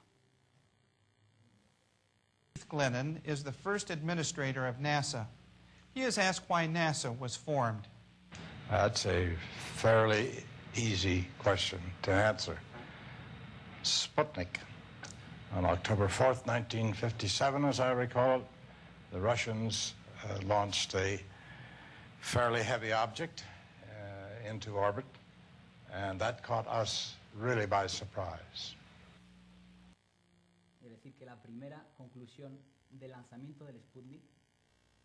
Keith Glennan is the first administrator of NASA. He is asked why NASA was formed. That's a fairly easy question to answer. Sputnik. On October 4th, 1957, as I recall, the Russians launched a fairly heavy object into orbit, and that caught us really by surprise. Es la primera conclusión del lanzamiento del Sputnik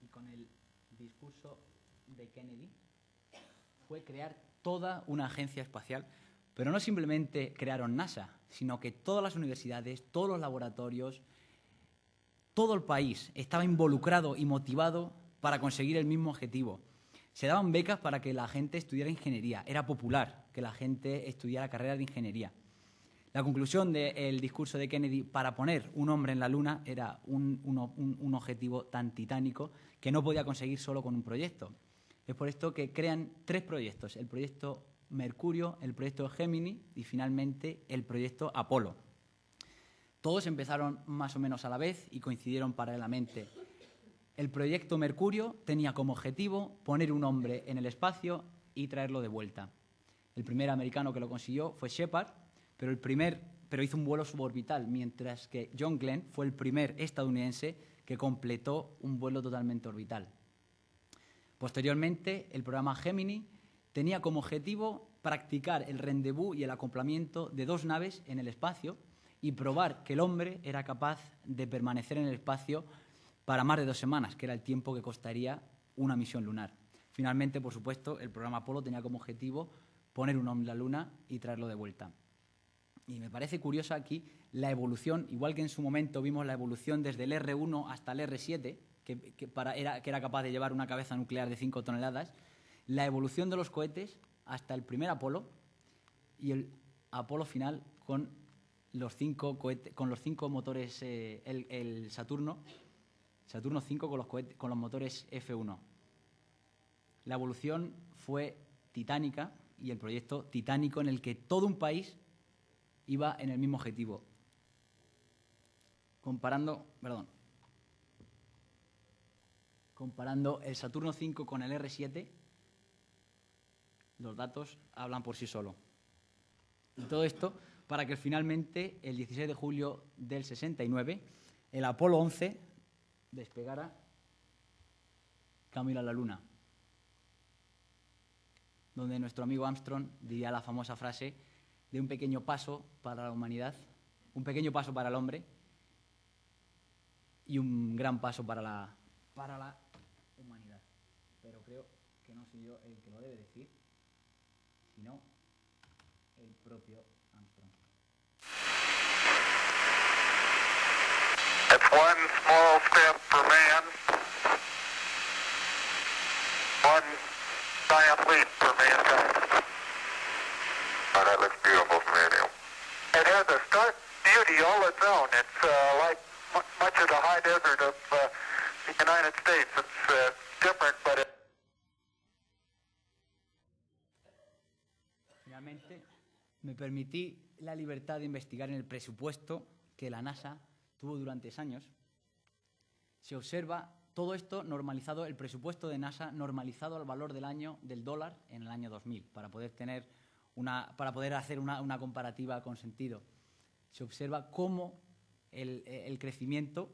y con el discurso de Kennedy fue crear toda una agencia espacial, pero no simplemente crearon NASA, sino que todas las universidades, todos los laboratorios, todo el país estaba involucrado y motivado para conseguir el mismo objetivo. Se daban becas para que la gente estudiara ingeniería. Era popular que la gente estudiara carreras de ingeniería. La conclusión del discurso de Kennedy para poner un hombre en la Luna era un objetivo tan titánico que no podía conseguir solo con un proyecto. Es por esto que crean 3 proyectos: el proyecto Mercurio, el proyecto Gemini y finalmente el proyecto Apolo. Todos empezaron más o menos a la vez y coincidieron paralelamente. El proyecto Mercurio tenía como objetivo poner un hombre en el espacio y traerlo de vuelta. El primer americano que lo consiguió fue Shepard, pero hizo un vuelo suborbital, mientras que John Glenn fue el primer estadounidense que completó un vuelo totalmente orbital. Posteriormente, el programa Gemini tenía como objetivo practicar el rendezvous y el acoplamiento de 2 naves en el espacio y probar que el hombre era capaz de permanecer en el espacio para más de 2 semanas, que era el tiempo que costaría una misión lunar. Finalmente, por supuesto, el programa Apolo tenía como objetivo poner un hombre en la Luna y traerlo de vuelta. Y me parece curiosa aquí la evolución, igual que en su momento vimos la evolución desde el R1 hasta el R7, que era capaz de llevar una cabeza nuclear de 5 toneladas, la evolución de los cohetes hasta el primer Apolo y el Apolo final con los 5 motores, el Saturno 5 con los motores F1. La evolución fue titánica y el proyecto titánico en el que todo un país iba en el mismo objetivo. Comparando el Saturno 5 con el R7, los datos hablan por sí solos. Y todo esto para que finalmente, el 16 de julio del 69, el Apolo 11 despegara camino a la Luna, donde nuestro amigo Armstrong diría la famosa frase de un pequeño paso para la humanidad, un pequeño paso para el hombre y un gran paso para la humanidad. Pero creo que no soy yo el que lo debe decir, sino el propio Armstrong. It's one small step for man, one giant leap for mankind. Oh, that looks beautiful from here. It has a stark beauty all its own. It's like much of the high desert of the United States. It's different, but Finalmente, me permití la libertad de investigar en el presupuesto que la NASA tuvo durante años. Se observa todo esto normalizado, el presupuesto de NASA normalizado al valor del dólar en el año 2000, para poder hacer una comparativa con sentido. Se observa cómo el crecimiento,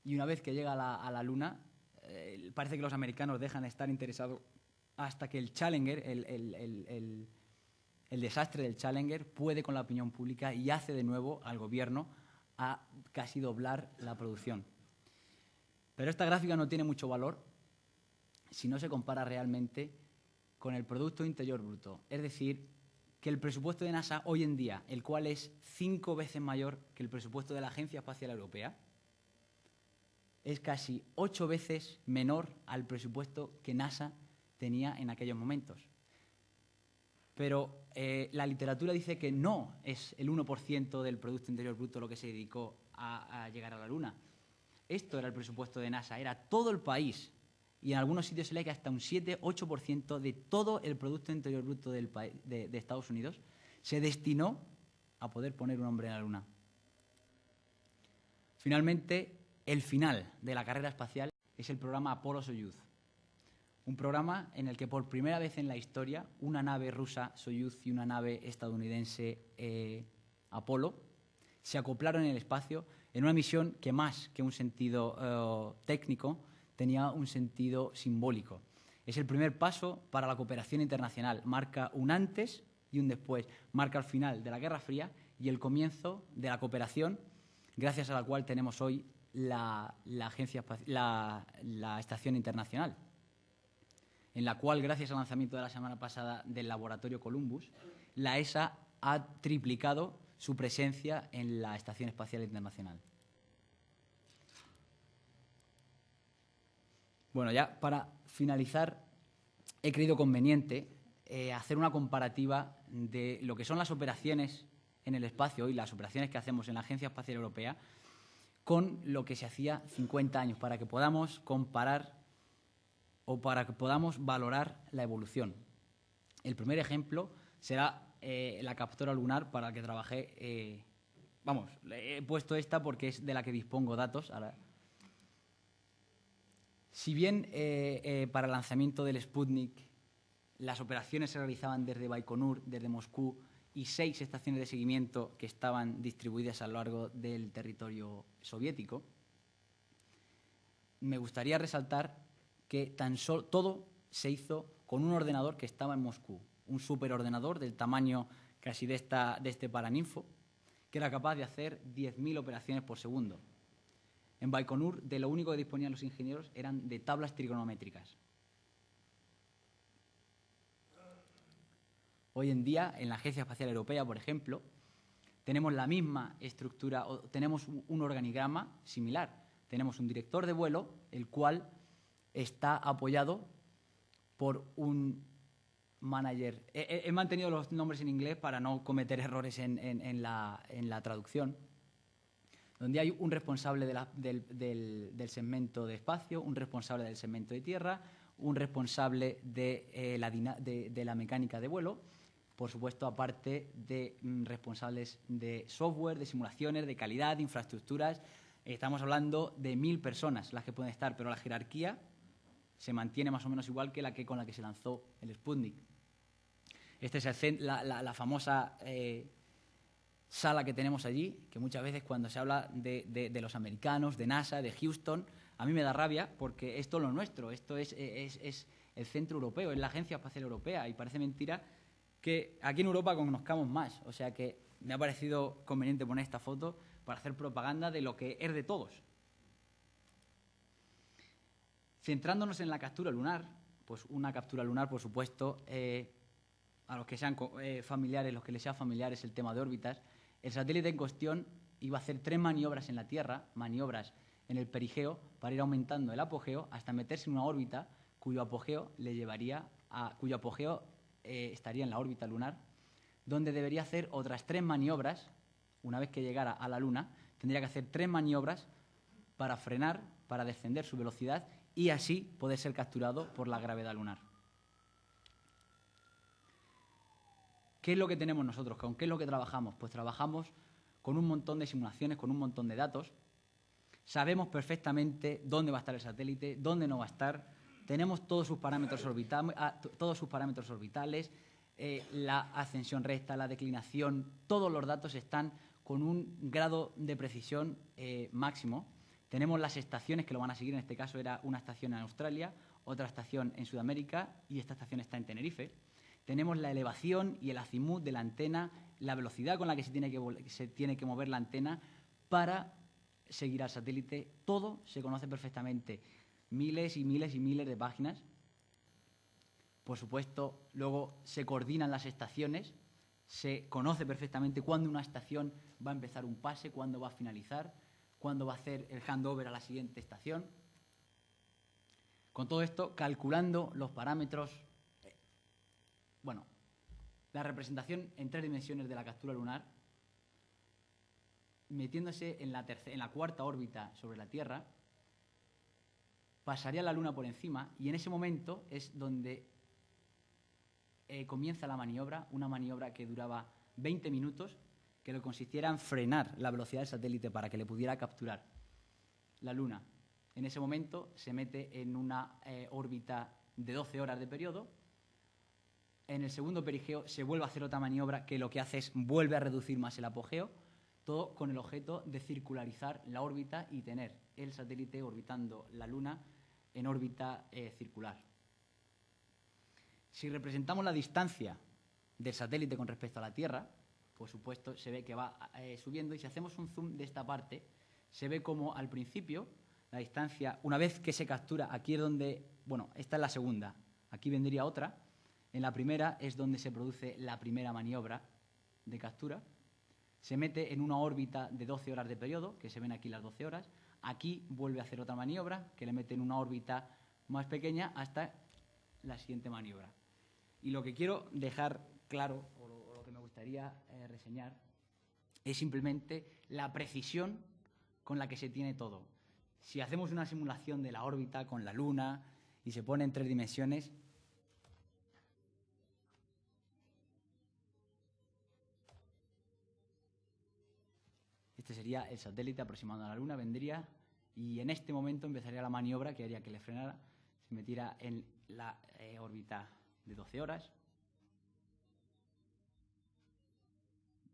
y una vez que llega a la Luna, parece que los americanos dejan de estar interesados hasta que el Challenger, el desastre del Challenger, puede con la opinión pública y hace de nuevo al gobierno a casi doblar la producción. Pero esta gráfica no tiene mucho valor si no se compara realmente con el Producto Interior Bruto. Es decir, que el presupuesto de NASA hoy en día, el cual es 5 veces mayor que el presupuesto de la Agencia Espacial Europea, es casi 8 veces menor al presupuesto que NASA tenía en aquellos momentos. Pero la literatura dice que no es el 1% del Producto Interior Bruto lo que se dedicó a llegar a la Luna. Esto era el presupuesto de NASA, era todo el país. Y en algunos sitios se lee que hasta un 7-8% de todo el Producto Interior Bruto de Estados Unidos se destinó a poder poner un hombre en la Luna. Finalmente, el final de la carrera espacial es el programa Apollo-Soyuz. Un programa en el que por primera vez en la historia una nave rusa Soyuz y una nave estadounidense Apolo se acoplaron en el espacio en una misión que más que un sentido técnico tenía un sentido simbólico. Es el primer paso para la cooperación internacional, marca un antes y un después, marca el final de la Guerra Fría y el comienzo de la cooperación, gracias a la cual tenemos hoy la Estación Internacional, en la cual, gracias al lanzamiento de la semana pasada del laboratorio Columbus, la ESA ha triplicado su presencia en la Estación Espacial Internacional. Bueno, ya para finalizar, he creído conveniente hacer una comparativa de lo que son las operaciones en el espacio y las operaciones que hacemos en la Agencia Espacial Europea con lo que se hacía 50 años, para que podamos comparar o para que podamos valorar la evolución. El primer ejemplo será la captura lunar para la que trabajé. He puesto esta porque es de la que dispongo datos. Ahora, si bien para el lanzamiento del Sputnik las operaciones se realizaban desde Baikonur, desde Moscú, y 6 estaciones de seguimiento que estaban distribuidas a lo largo del territorio soviético, me gustaría resaltar que todo se hizo con un ordenador que estaba en Moscú, un superordenador del tamaño casi de este Paraninfo, que era capaz de hacer 10.000 operaciones por segundo. En Baikonur, de lo único que disponían los ingenieros eran de tablas trigonométricas. Hoy en día, en la Agencia Espacial Europea, por ejemplo, tenemos la misma estructura, o tenemos un organigrama similar. Tenemos un director de vuelo, el cual está apoyado por un manager. He mantenido los nombres en inglés para no cometer errores en la traducción, donde hay un responsable del segmento de espacio, un responsable del segmento de tierra, un responsable de la mecánica de vuelo, por supuesto, aparte de responsables de software, de simulaciones, de calidad, de infraestructuras. Estamos hablando de 1.000 personas las que pueden estar, pero la jerarquía se mantiene más o menos igual que la con la que se lanzó el Sputnik. Esta es la famosa sala que tenemos allí, que muchas veces cuando se habla de los americanos, de NASA, de Houston, a mí me da rabia porque esto es lo nuestro, esto es el centro europeo, es la Agencia Espacial Europea, y parece mentira que aquí en Europa conozcamos más. O sea que me ha parecido conveniente poner esta foto para hacer propaganda de lo que es de todos. Centrándonos en la captura lunar, pues una captura lunar, por supuesto, a los que sean familiares, los que les sea familiares el tema de órbitas, el satélite en cuestión iba a hacer 3 maniobras en la Tierra, maniobras en el perigeo, para ir aumentando el apogeo hasta meterse en una órbita cuyo apogeo estaría en la órbita lunar, donde debería hacer otras 3 maniobras. Una vez que llegara a la Luna, tendría que hacer 3 maniobras para frenar, para descender su velocidad y así poder ser capturado por la gravedad lunar. ¿Qué es lo que tenemos nosotros? ¿Con qué es lo que trabajamos? Pues trabajamos con un montón de simulaciones, con un montón de datos. Sabemos perfectamente dónde va a estar el satélite, dónde no va a estar. Tenemos todos sus parámetros orbitales, la ascensión recta, la declinación, todos los datos están con un grado de precisión máximo. Tenemos las estaciones que lo van a seguir, en este caso era una estación en Australia, otra estación en Sudamérica y esta estación está en Tenerife. Tenemos la elevación y el azimut de la antena, la velocidad con la que se tiene que mover la antena para seguir al satélite. Todo se conoce perfectamente. Miles y miles y miles de páginas. Por supuesto, luego se coordinan las estaciones, se conoce perfectamente cuándo una estación va a empezar un pase, cuándo va a finalizar, cuándo va a hacer el handover a la siguiente estación. Con todo esto, calculando los parámetros, la representación en 3 dimensiones de la captura lunar, metiéndose en la cuarta órbita sobre la Tierra, pasaría la Luna por encima y en ese momento es donde comienza la maniobra, una maniobra que duraba 20 minutos, que lo consistiera en frenar la velocidad del satélite para que le pudiera capturar la Luna. En ese momento se mete en una órbita de 12 horas de periodo. En el segundo perigeo se vuelve a hacer otra maniobra que lo que hace es vuelve a reducir más el apogeo, todo con el objeto de circularizar la órbita y tener el satélite orbitando la Luna en órbita circular. Si representamos la distancia del satélite con respecto a la Tierra, por supuesto, se ve que va subiendo, y si hacemos un zoom de esta parte, se ve como al principio la distancia, una vez que se captura, aquí es donde, bueno, esta es la segunda, aquí vendría otra, en la primera es donde se produce la primera maniobra de captura, se mete en una órbita de 12 horas de periodo, que se ven aquí las 12 horas, aquí vuelve a hacer otra maniobra, que le mete en una órbita más pequeña hasta la siguiente maniobra. Y lo que quiero dejar claro, o lo que me gustaría reseñar, es simplemente la precisión con la que se tiene todo. Si hacemos una simulación de la órbita con la Luna y se pone en 3 dimensiones, este sería el satélite aproximando a la Luna, vendría y en este momento empezaría la maniobra que haría que le frenara, se metiera en la órbita de 12 horas.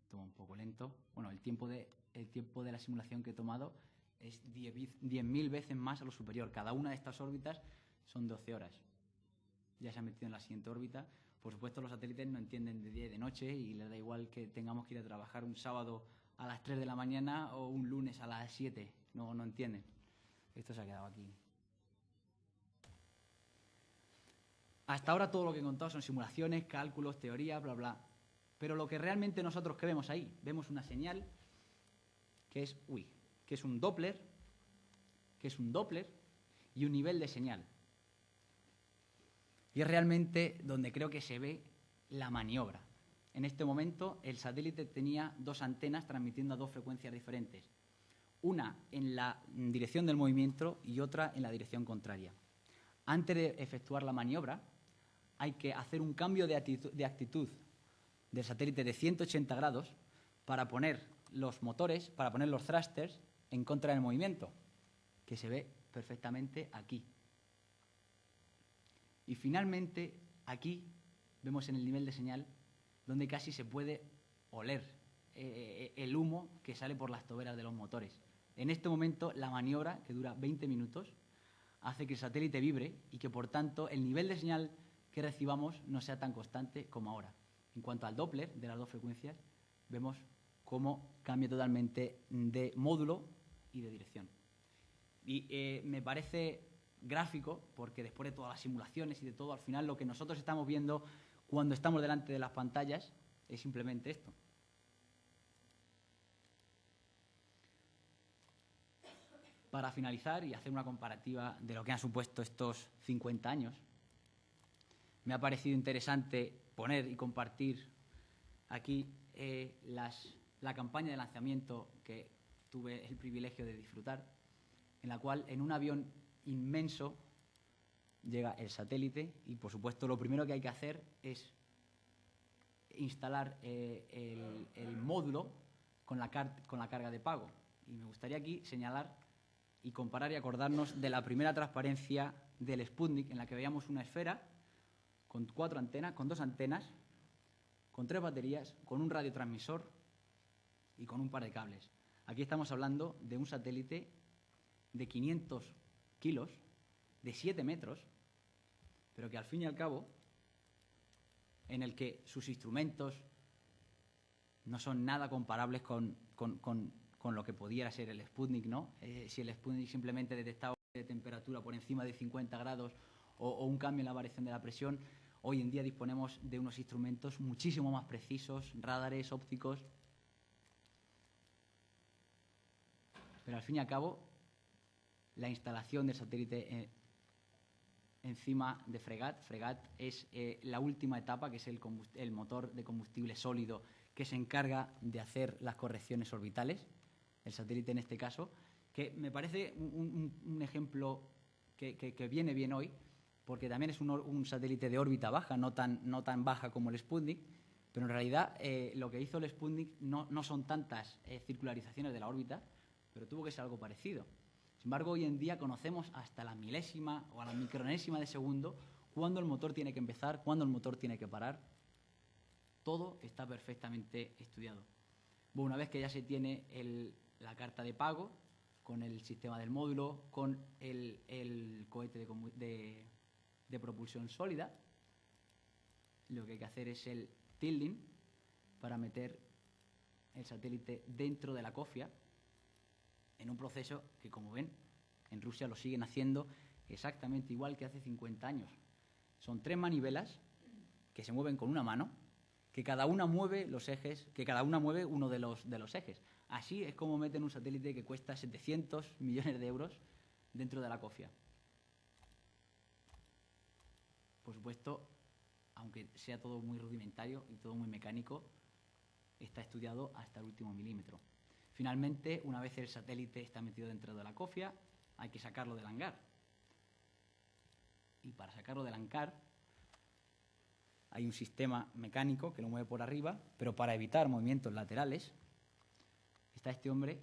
Toma un poco lento. Bueno, el tiempo de la simulación que he tomado es 10.000 veces más a lo superior. Cada una de estas órbitas son 12 horas. Ya se ha metido en la siguiente órbita. Por supuesto, los satélites no entienden de día y de noche y les da igual que tengamos que ir a trabajar un sábado a las 3 de la mañana o un lunes a las 7. No entienden. Esto se ha quedado aquí. Hasta ahora todo lo que he contado son simulaciones, cálculos, teorías, bla, bla. Pero lo que realmente nosotros que vemos ahí, vemos una señal que es un Doppler, y un nivel de señal. Y es realmente donde creo que se ve la maniobra. En este momento el satélite tenía 2 antenas transmitiendo a 2 frecuencias diferentes. Una en la dirección del movimiento y otra en la dirección contraria. Antes de efectuar la maniobra hay que hacer un cambio de actitud del satélite de 180 grados para poner los motores, para poner los thrusters en contra del movimiento, que se ve perfectamente aquí. Y finalmente, aquí vemos en el nivel de señal donde casi se puede oler el humo que sale por las toberas de los motores. En este momento, la maniobra, que dura 20 minutos, hace que el satélite vibre y que, por tanto, el nivel de señal que recibamos no sea tan constante como ahora. En cuanto al Doppler de las 2 frecuencias, vemos cómo cambia totalmente de módulo y de dirección. Y me parece gráfico porque después de todas las simulaciones y de todo, al final lo que nosotros estamos viendo cuando estamos delante de las pantallas es simplemente esto. Para finalizar y hacer una comparativa de lo que han supuesto estos 50 años, me ha parecido interesante poner y compartir aquí la campaña de lanzamiento que tuve el privilegio de disfrutar, en la cual en un avión inmenso llega el satélite y, por supuesto, lo primero que hay que hacer es instalar el módulo con la carga de pago. Y me gustaría aquí señalar y comparar y acordarnos de la primera transparencia del Sputnik, en la que veíamos una esfera con 4 antenas, con 2 antenas, con 3 baterías, con un radiotransmisor y con un par de cables. Aquí estamos hablando de un satélite de 500 kilos, de 7 metros, pero que al fin y al cabo, en el que sus instrumentos no son nada comparables con lo que pudiera ser el Sputnik, ¿no? Si el Sputnik simplemente detectaba de temperatura por encima de 50 grados o un cambio en la variación de la presión, hoy en día disponemos de unos instrumentos muchísimo más precisos, radares, ópticos. Pero al fin y al cabo, la instalación del satélite encima de Fregat. Fregat es la última etapa, que es el motor de combustible sólido que se encarga de hacer las correcciones orbitales. El satélite en este caso, que me parece un ejemplo que viene bien hoy, porque también es un satélite de órbita baja, no tan baja como el Sputnik, pero en realidad lo que hizo el Sputnik no son tantas circularizaciones de la órbita, pero tuvo que ser algo parecido. Sin embargo, hoy en día conocemos hasta la milésima o a la micronésima de segundo cuándo el motor tiene que empezar, cuándo el motor tiene que parar. Todo está perfectamente estudiado. Bueno, una vez que ya se tiene la carta de pago, con el sistema del módulo, con el cohete de propulsión sólida, lo que hay que hacer es el tilting para meter el satélite dentro de la cofia, en un proceso que, como ven, en Rusia lo siguen haciendo exactamente igual que hace 50 años. Son 3 manivelas que se mueven con una mano, que cada una mueve los ejes, que cada una mueve uno de los ejes. Así es como meten un satélite que cuesta 700 millones de euros dentro de la cofia. Por supuesto, aunque sea todo muy rudimentario y todo muy mecánico, está estudiado hasta el último milímetro. Finalmente, una vez el satélite está metido dentro de la cofia, hay que sacarlo del hangar. Y para sacarlo del hangar hay un sistema mecánico que lo mueve por arriba, pero para evitar movimientos laterales está este hombre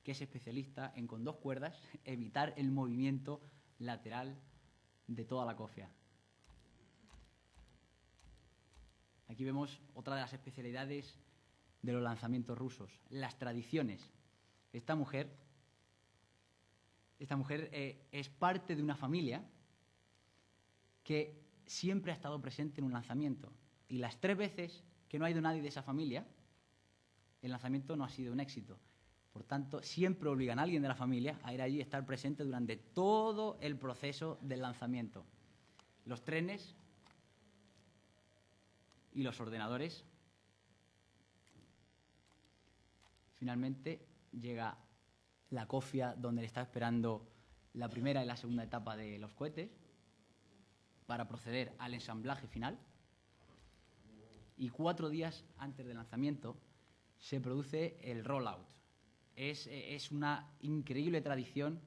que es especialista en, con 2 cuerdas, evitar el movimiento lateral de toda la cofia. Aquí vemos otra de las especialidades de los lanzamientos rusos, las tradiciones. Esta mujer es parte de una familia que siempre ha estado presente en un lanzamiento. Y las 3 veces que no ha ido nadie de esa familia, el lanzamiento no ha sido un éxito. Por tanto, siempre obligan a alguien de la familia a ir allí y estar presente durante todo el proceso del lanzamiento. Los trenes y los ordenadores. Finalmente llega la cofia donde le está esperando la primera y la segunda etapa de los cohetes para proceder al ensamblaje final. Y 4 días antes del lanzamiento se produce el rollout. Es una increíble tradición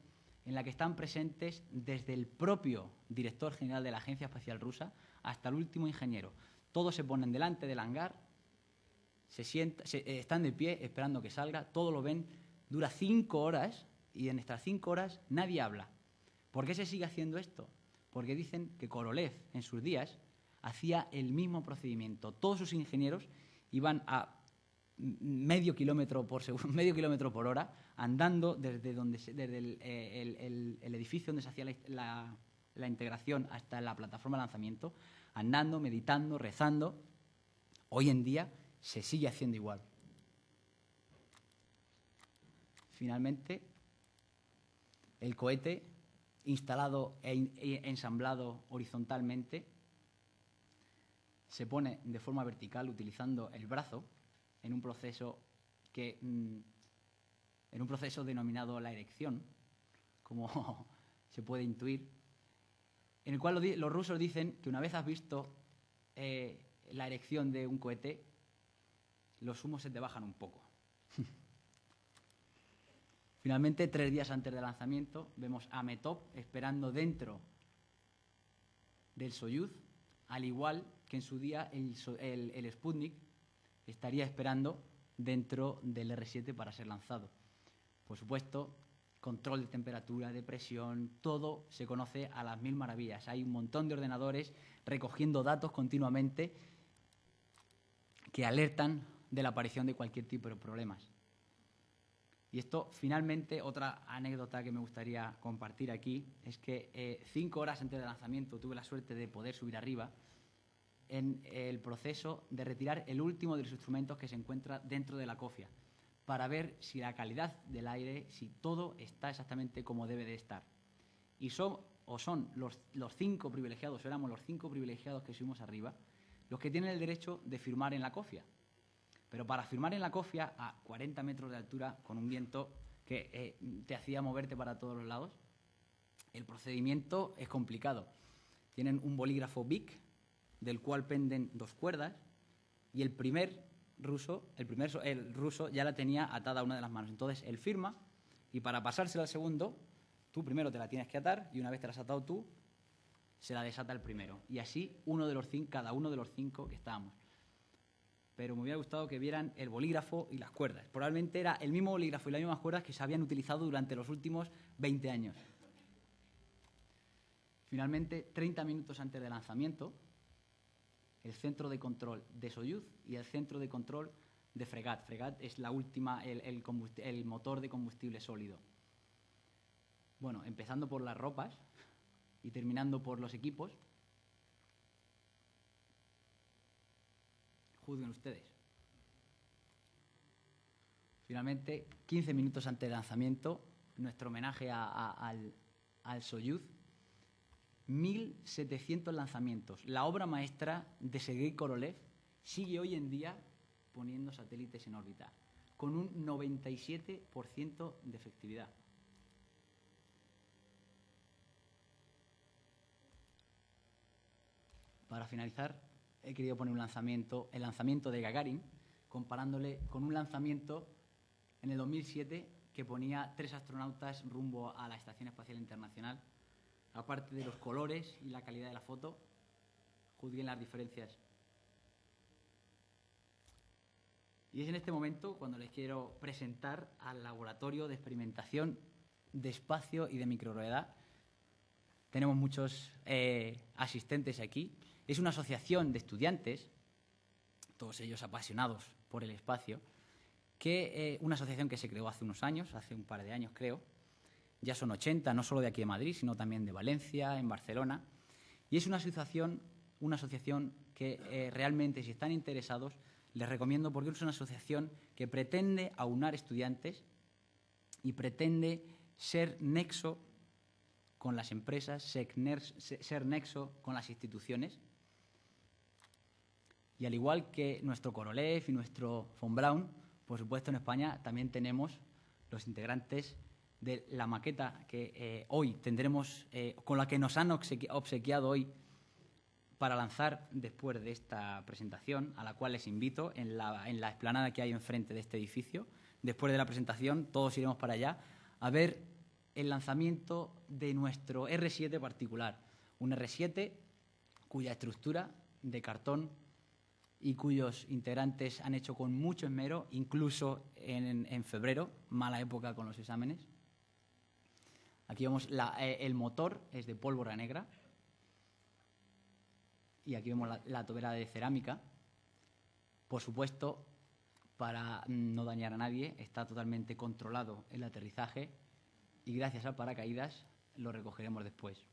en la que están presentes desde el propio director general de la Agencia Espacial Rusa hasta el último ingeniero. Todos se ponen delante del hangar, están de pie esperando que salga, todos lo ven, dura 5 horas y en estas 5 horas nadie habla. ¿Por qué se sigue haciendo esto? Porque dicen que Korolev en sus días hacía el mismo procedimiento. Todos sus ingenieros iban a medio kilómetro por hora, andando desde el edificio donde se hacía la integración hasta la plataforma de lanzamiento, andando, meditando, rezando. Hoy en día se sigue haciendo igual. Finalmente, el cohete, instalado e ensamblado horizontalmente, se pone de forma vertical utilizando el brazo en un proceso denominado la erección, como se puede intuir, en el cual los rusos dicen que una vez has visto la erección de un cohete, los humos se te bajan un poco. Finalmente, 3 días antes del lanzamiento, vemos a Metov esperando dentro del Soyuz, al igual que en su día el Sputnik estaría esperando dentro del R-7 para ser lanzado. Por supuesto, control de temperatura, de presión, todo se conoce a las 1000 maravillas. Hay un montón de ordenadores recogiendo datos continuamente que alertan de la aparición de cualquier tipo de problemas. Y esto, finalmente, otra anécdota que me gustaría compartir aquí, es que 5 horas antes del lanzamiento tuve la suerte de poder subir arriba en el proceso de retirar el último de los instrumentos que se encuentra dentro de la cofia, para ver si la calidad del aire, si todo está exactamente como debe de estar. Y son los 5 privilegiados, éramos los 5 privilegiados que subimos arriba, los que tienen el derecho de firmar en la cofia. Pero para firmar en la cofia, a 40 metros de altura, con un viento que te hacía moverte para todos los lados, el procedimiento es complicado. Tienen un bolígrafo Bic, del cual penden 2 cuerdas, y el ruso ya la tenía atada a una de las manos. Entonces, él firma, y para pasársela al segundo, tú primero te la tienes que atar, y una vez te la has atado tú, se la desata el primero. Y así, cada uno de los 5 que estábamos. Pero me hubiera gustado que vieran el bolígrafo y las cuerdas. Probablemente era el mismo bolígrafo y las mismas cuerdas que se habían utilizado durante los últimos 20 años. Finalmente, 30 minutos antes del lanzamiento, el centro de control de Soyuz y el centro de control de Fregat. Fregat es la última, el motor de combustible sólido. Bueno, empezando por las ropas y terminando por los equipos, juzguen ustedes. Finalmente, 15 minutos antes del lanzamiento, nuestro homenaje al Soyuz. 1.700 lanzamientos. La obra maestra de Sergei Korolev sigue hoy en día poniendo satélites en órbita, con un 97% de efectividad. Para finalizar, he querido poner el lanzamiento de Gagarin, comparándole con un lanzamiento en el 2007 que ponía 3 astronautas rumbo a la Estación Espacial Internacional. Aparte de los colores y la calidad de la foto, juzguen las diferencias. Y es en este momento cuando les quiero presentar al Laboratorio de Experimentación de Espacio y de Microgravedad. Tenemos muchos asistentes aquí. Es una asociación de estudiantes, todos ellos apasionados por el espacio, una asociación que se creó hace unos años, hace un par de años creo. Ya son 80, no solo de aquí de Madrid, sino también de Valencia, en Barcelona. Y es una asociación que realmente, si están interesados, les recomiendo, porque es una asociación que pretende aunar estudiantes y pretende ser nexo con las empresas, ser nexo con las instituciones. Y al igual que nuestro Korolev y nuestro von Braun, por supuesto en España también tenemos los integrantes de la maqueta que hoy tendremos, con la que nos han obsequiado hoy para lanzar después de esta presentación, a la cual les invito en la explanada que hay enfrente de este edificio. Después de la presentación todos iremos para allá a ver el lanzamiento de nuestro R7 particular, un R7 cuya estructura de cartón y cuyos integrantes han hecho con mucho esmero, incluso en febrero, mala época con los exámenes. Aquí vemos el motor, es de pólvora negra. Y aquí vemos la tobera de cerámica. Por supuesto, para no dañar a nadie, está totalmente controlado el aterrizaje y gracias al paracaídas lo recogeremos después.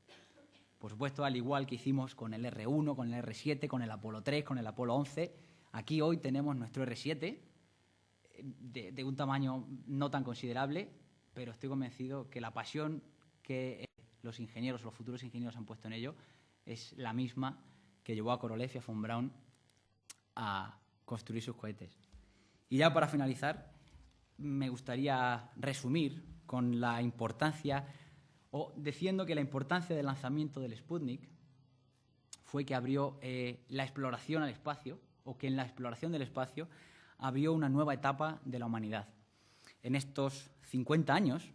Por supuesto, al igual que hicimos con el R1, con el R7, con el Apolo 3, con el Apolo 11, aquí hoy tenemos nuestro R7 de un tamaño no tan considerable, pero estoy convencido que la pasión que los ingenieros, los futuros ingenieros han puesto en ello es la misma que llevó a Korolev y a von Braun a construir sus cohetes. Y ya para finalizar, me gustaría resumir con la importancia, o diciendo que la importancia del lanzamiento del Sputnik fue que abrió la exploración al espacio, o que en la exploración del espacio abrió una nueva etapa de la humanidad. En estos 50 años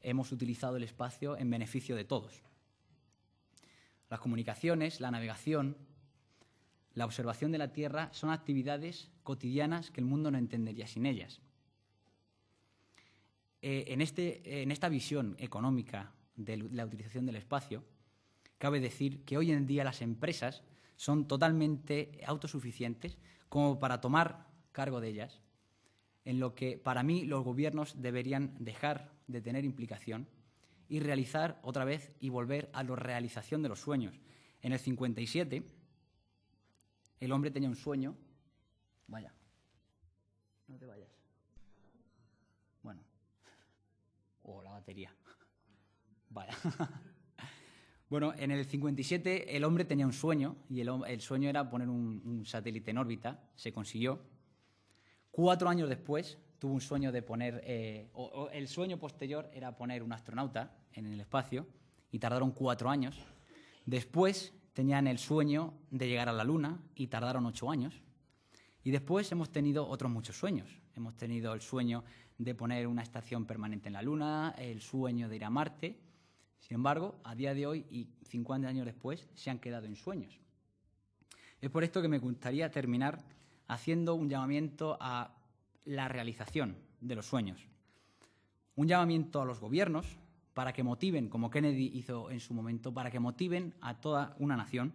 hemos utilizado el espacio en beneficio de todos. Las comunicaciones, la navegación, la observación de la Tierra son actividades cotidianas que el mundo no entendería sin ellas. En esta visión económica de la utilización del espacio, cabe decir que hoy en día las empresas son totalmente autosuficientes como para tomar cargo de ellas, en lo que para mí los gobiernos deberían dejar de tener implicación y realizar otra vez y volver a la realización de los sueños. En el 57, el hombre tenía un sueño. Vaya, no te vayas. Bueno, o la batería. Vaya. Bueno, en el 57 el hombre tenía un sueño y el sueño era poner un satélite en órbita. Se consiguió. 4 años después tuvo un sueño de poner, el sueño posterior era poner un astronauta en el espacio y tardaron 4 años. Después tenían el sueño de llegar a la Luna y tardaron 8 años. Y después hemos tenido otros muchos sueños. Hemos tenido el sueño de poner una estación permanente en la Luna, el sueño de ir a Marte. Sin embargo, a día de hoy y 50 años después se han quedado en sueños. Es por esto que me gustaría terminar haciendo un llamamiento a la realización de los sueños. Un llamamiento a los gobiernos para que motiven, como Kennedy hizo en su momento, para que motiven a toda una nación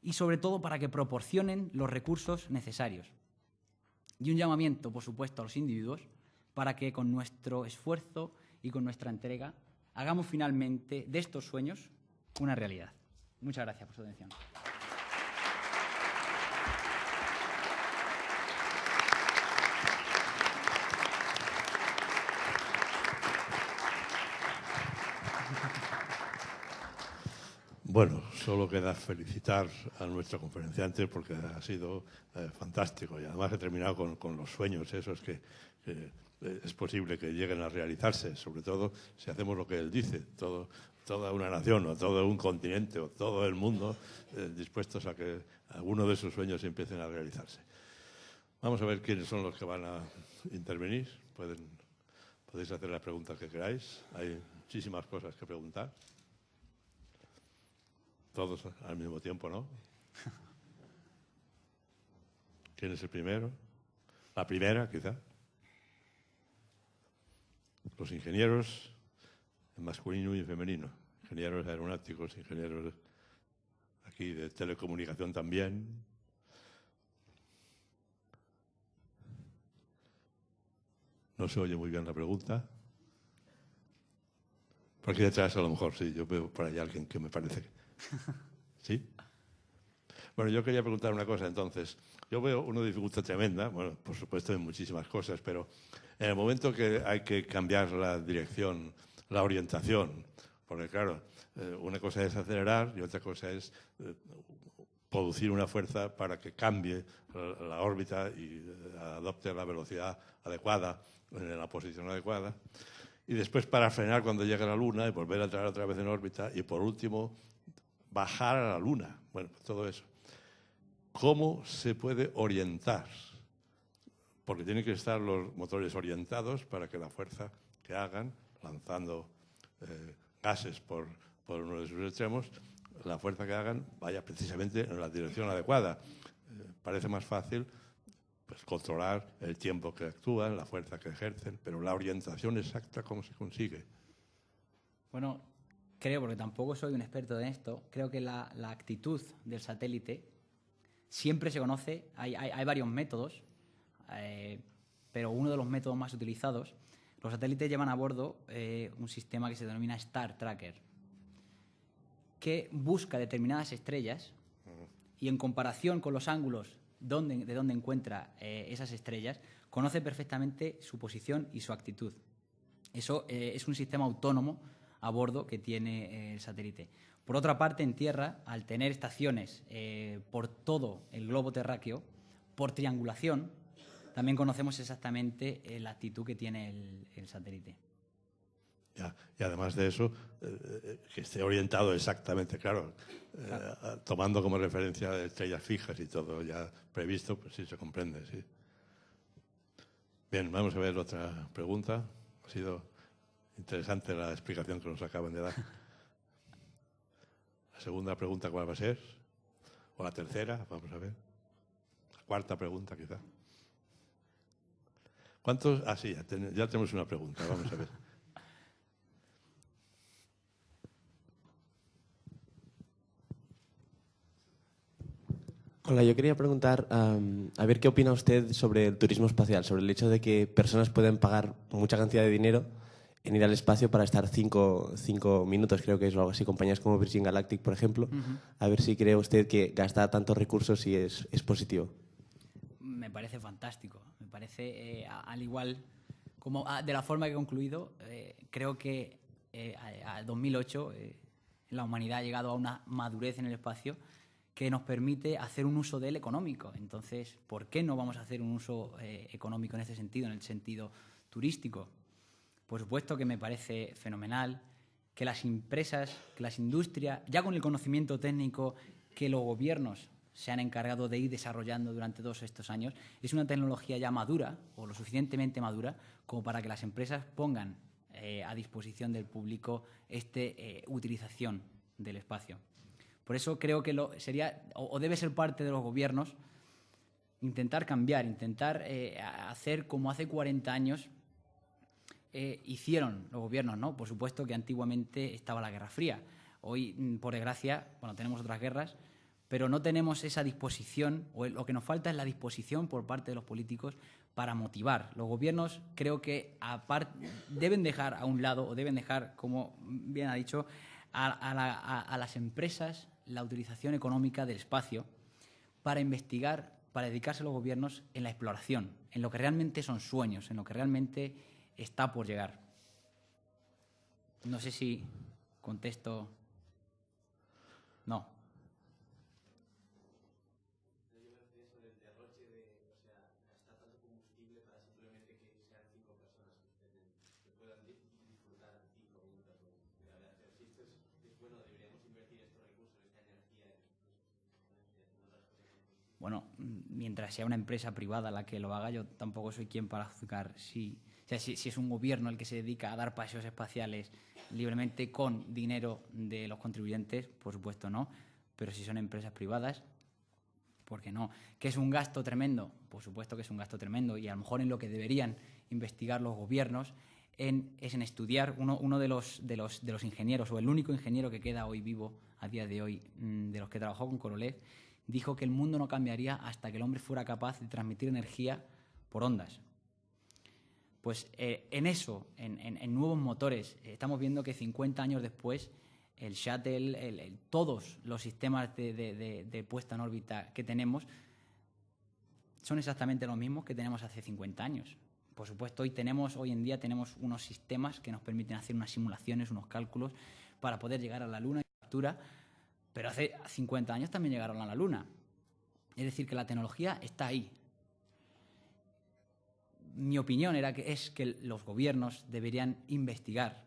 y sobre todo para que proporcionen los recursos necesarios. Y un llamamiento, por supuesto, a los individuos para que con nuestro esfuerzo y con nuestra entrega hagamos finalmente de estos sueños una realidad. Muchas gracias por su atención. Bueno, solo queda felicitar a nuestro conferenciante porque ha sido fantástico y además he terminado con los sueños esos que es posible que lleguen a realizarse, sobre todo si hacemos lo que él dice, toda una nación o todo un continente o todo el mundo dispuestos a que alguno de esos sueños empiecen a realizarse. Vamos a ver quiénes son los que van a intervenir. Podéis hacer las preguntas que queráis. Hay muchísimas cosas que preguntar. Todos al mismo tiempo, ¿no? ¿Quién es el primero? La primera, quizá. Los ingenieros, en masculino y en femenino. Ingenieros aeronáuticos, ingenieros aquí de telecomunicación también. No se oye muy bien la pregunta. Por aquí detrás a lo mejor, sí. Yo veo por ahí a alguien que me parece que... ¿Sí? Bueno, yo quería preguntar una cosa entonces. Yo veo una dificultad tremenda, bueno, por supuesto en muchísimas cosas, pero en el momento que hay que cambiar la dirección, la orientación, porque claro, una cosa es acelerar y otra cosa es producir una fuerza para que cambie la órbita y adopte la velocidad adecuada, en la posición adecuada, y después para frenar cuando llegue a la Luna y volver a entrar otra vez en órbita, y por último, bajar a la Luna. Bueno, todo eso. ¿Cómo se puede orientar? Porque tienen que estar los motores orientados para que la fuerza que hagan, lanzando gases por uno de sus extremos, la fuerza que hagan vaya precisamente en la dirección adecuada. Parece más fácil pues, controlar el tiempo que actúan, la fuerza que ejercen, pero la orientación exacta, ¿cómo se consigue? Bueno, creo, porque tampoco soy un experto en esto, creo que la actitud del satélite siempre se conoce, hay varios métodos, pero uno de los métodos más utilizados, los satélites llevan a bordo un sistema que se denomina Star Tracker, que busca determinadas estrellas y en comparación con los ángulos de donde encuentra esas estrellas, conoce perfectamente su posición y su actitud. Eso es un sistema autónomo a bordo que tiene el satélite. Por otra parte, en tierra, al tener estaciones por todo el globo terráqueo, por triangulación, también conocemos exactamente la actitud que tiene el satélite. Ya, y además de eso, que esté orientado exactamente, claro, tomando como referencia estrellas fijas y todo ya previsto, pues sí se comprende, sí. Bien, vamos a ver otra pregunta. Ha sido interesante la explicación que nos acaban de dar. La segunda pregunta, ¿cuál va a ser? ¿O la tercera? Vamos a ver. La cuarta pregunta, quizá. ¿Cuántos? Ah, sí, ya tenemos una pregunta. Vamos a ver. Hola, yo quería preguntar, a ver qué opina usted sobre el turismo espacial, sobre el hecho de que personas pueden pagar mucha cantidad de dinero en ir al espacio para estar cinco minutos, creo que es o algo así, compañías como Virgin Galactic, por ejemplo. A ver si cree usted que gastar tantos recursos sí es positivo. Me parece fantástico. Me parece, al igual, como de la forma que he concluido, creo que al 2008 la humanidad ha llegado a una madurez en el espacio que nos permite hacer un uso de él económico. Entonces, ¿por qué no vamos a hacer un uso económico en este sentido, en el sentido turístico? Por supuesto que me parece fenomenal que las empresas, que las industrias, ya con el conocimiento técnico que los gobiernos se han encargado de ir desarrollando durante todos estos años, es una tecnología ya madura, o lo suficientemente madura, como para que las empresas pongan a disposición del público esta utilización del espacio. Por eso creo que sería o debe ser parte de los gobiernos intentar cambiar, intentar hacer como hace 40 años hicieron los gobiernos, ¿no? Por supuesto que antiguamente estaba la Guerra Fría. Hoy, por desgracia, bueno, tenemos otras guerras, pero no tenemos esa disposición, o lo que nos falta es la disposición por parte de los políticos para motivar. Los gobiernos creo que deben dejar a un lado, o deben dejar, como bien ha dicho, a las empresas la utilización económica del espacio para investigar, para dedicarse los gobiernos en la exploración, en lo que realmente son sueños, en lo que realmente está por llegar. No sé si contesto. No. Bueno, mientras sea una empresa privada la que lo haga, yo tampoco soy quien para juzgar si es un gobierno el que se dedica a dar paseos espaciales libremente con dinero de los contribuyentes, por supuesto no, pero si son empresas privadas, ¿por qué no? ¿Que es un gasto tremendo? Por supuesto que es un gasto tremendo, y a lo mejor en lo que deberían investigar los gobiernos es en estudiar uno de los ingenieros, o el único ingeniero que queda hoy vivo a día de hoy, de los que trabajó con Korolev, dijo que el mundo no cambiaría hasta que el hombre fuera capaz de transmitir energía por ondas. Pues en eso, en nuevos motores, estamos viendo que 50 años después el shuttle, todos los sistemas de puesta en órbita que tenemos son exactamente los mismos que teníamos hace 50 años. Por supuesto, hoy en día tenemos unos sistemas que nos permiten hacer unas simulaciones, unos cálculos para poder llegar a la Luna y captura, pero hace 50 años también llegaron a la Luna. Es decir, que la tecnología está ahí. Mi opinión es que los gobiernos deberían investigar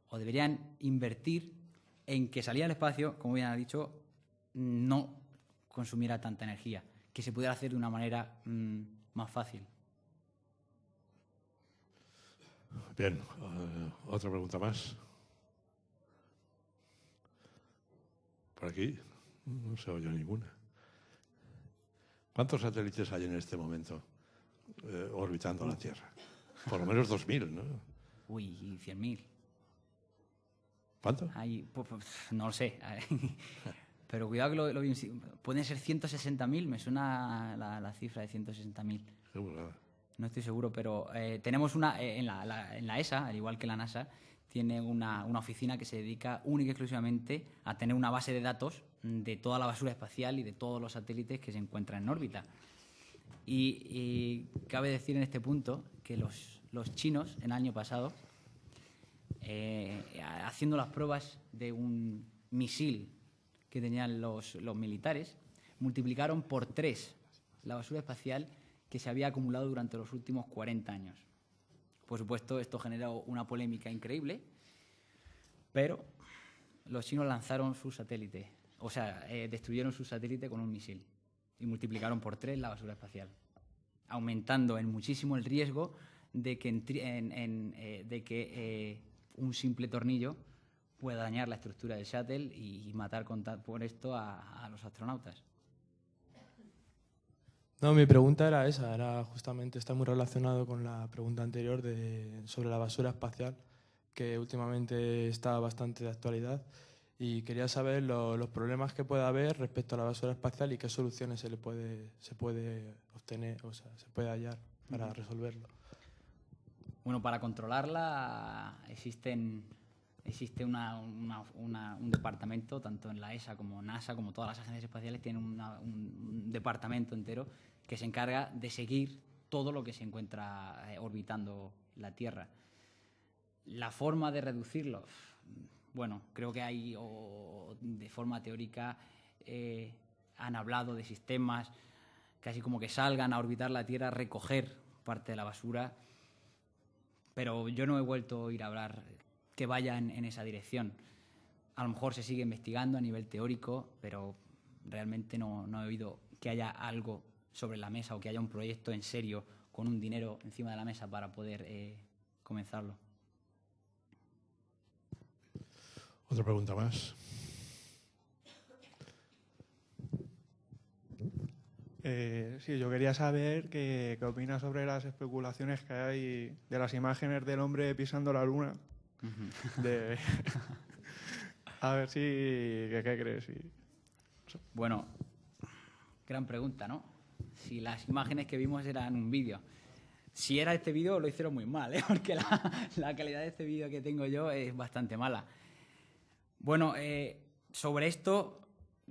o deberían invertir en que salir al espacio, como bien ha dicho, no consumiera tanta energía, que se pudiera hacer de una manera más fácil. Bien, otra pregunta más. Por aquí no se oye ninguna. ¿Cuántos satélites hay en este momento orbitando la Tierra? Por lo menos 2.000, ¿no? Uy, 100.000. ¿Cuánto? No lo sé. Pero cuidado que lo vi. Pueden ser 160.000, me suena la cifra de 160.000. Seguro. No estoy seguro, pero tenemos en la ESA, al igual que la NASA, tiene una oficina que se dedica única y exclusivamente a tener una base de datos de toda la basura espacial y de todos los satélites que se encuentran en órbita. Y cabe decir en este punto que los chinos, en el año pasado, haciendo las pruebas de un misil que tenían los militares, multiplicaron por 3 la basura espacial que se había acumulado durante los últimos 40 años. Por supuesto, esto generó una polémica increíble, pero los chinos lanzaron su satélite, o sea, destruyeron su satélite con un misil y multiplicaron por 3 la basura espacial, aumentando en muchísimo el riesgo de que un simple tornillo pueda dañar la estructura del shuttle y matar por esto a los astronautas. No, mi pregunta era esa, justamente, está muy relacionado con la pregunta anterior sobre la basura espacial, que últimamente está bastante de actualidad, y quería saber los problemas que puede haber respecto a la basura espacial y qué soluciones se puede obtener, o sea, se puede hallar para resolverlo. Bueno, para controlarla existe un departamento, tanto en la ESA como NASA, como todas las agencias espaciales, tienen un departamento entero que se encarga de seguir todo lo que se encuentra orbitando la Tierra. La forma de reducirlo, bueno, creo que hay, de forma teórica, han hablado de sistemas casi como que salgan a orbitar la Tierra, recoger parte de la basura, pero yo no he vuelto a oír hablar que vaya en esa dirección. A lo mejor se sigue investigando a nivel teórico, pero realmente no he oído que haya algo sobre la mesa o que haya un proyecto en serio con un dinero encima de la mesa para poder comenzarlo. Otra pregunta más. Sí, yo quería saber qué opinas sobre las especulaciones que hay de las imágenes del hombre pisando la luna. A ver si... ¿Qué crees? Bueno, gran pregunta, ¿no? Si las imágenes que vimos eran un vídeo. Si era este vídeo, lo hicieron muy mal, ¿eh? Porque la calidad de este vídeo que tengo yo es bastante mala. Bueno, sobre esto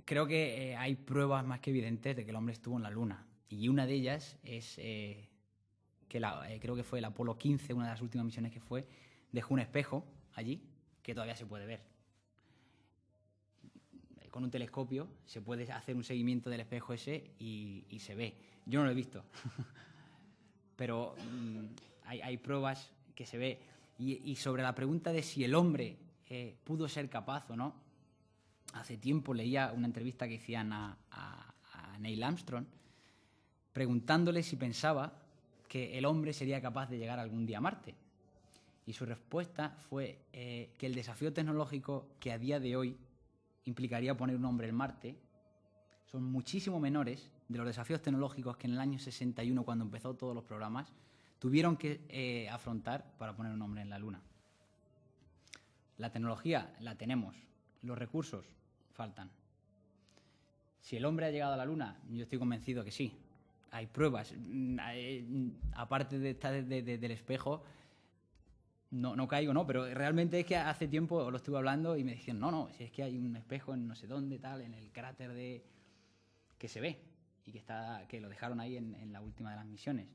creo que hay pruebas más que evidentes de que el hombre estuvo en la Luna. Y una de ellas es creo que fue el Apolo 15, una de las últimas misiones que fue, dejó un espejo allí que todavía se puede ver. con un telescopio se puede hacer un seguimiento del espejo ese y se ve. Yo no lo he visto, pero hay pruebas que se ve. Y sobre la pregunta de si el hombre pudo ser capaz o no, hace tiempo leía una entrevista que hacían a Neil Armstrong preguntándole si pensaba que el hombre sería capaz de llegar algún día a Marte. Y su respuesta fue que el desafío tecnológico que a día de hoy implicaría poner un hombre en Marte son muchísimo menores de los desafíos tecnológicos que en el año 61, cuando empezó todos los programas, tuvieron que afrontar para poner un hombre en la Luna. La tecnología la tenemos, los recursos faltan. Si el hombre ha llegado a la Luna, yo estoy convencido que sí. Hay pruebas. Aparte de estar del espejo, no caigo, ¿no? Pero realmente es que hace tiempo lo estuve hablando y me decían, no, si es que hay un espejo en no sé dónde, tal, en el cráter que se ve y que lo dejaron ahí en la última de las misiones.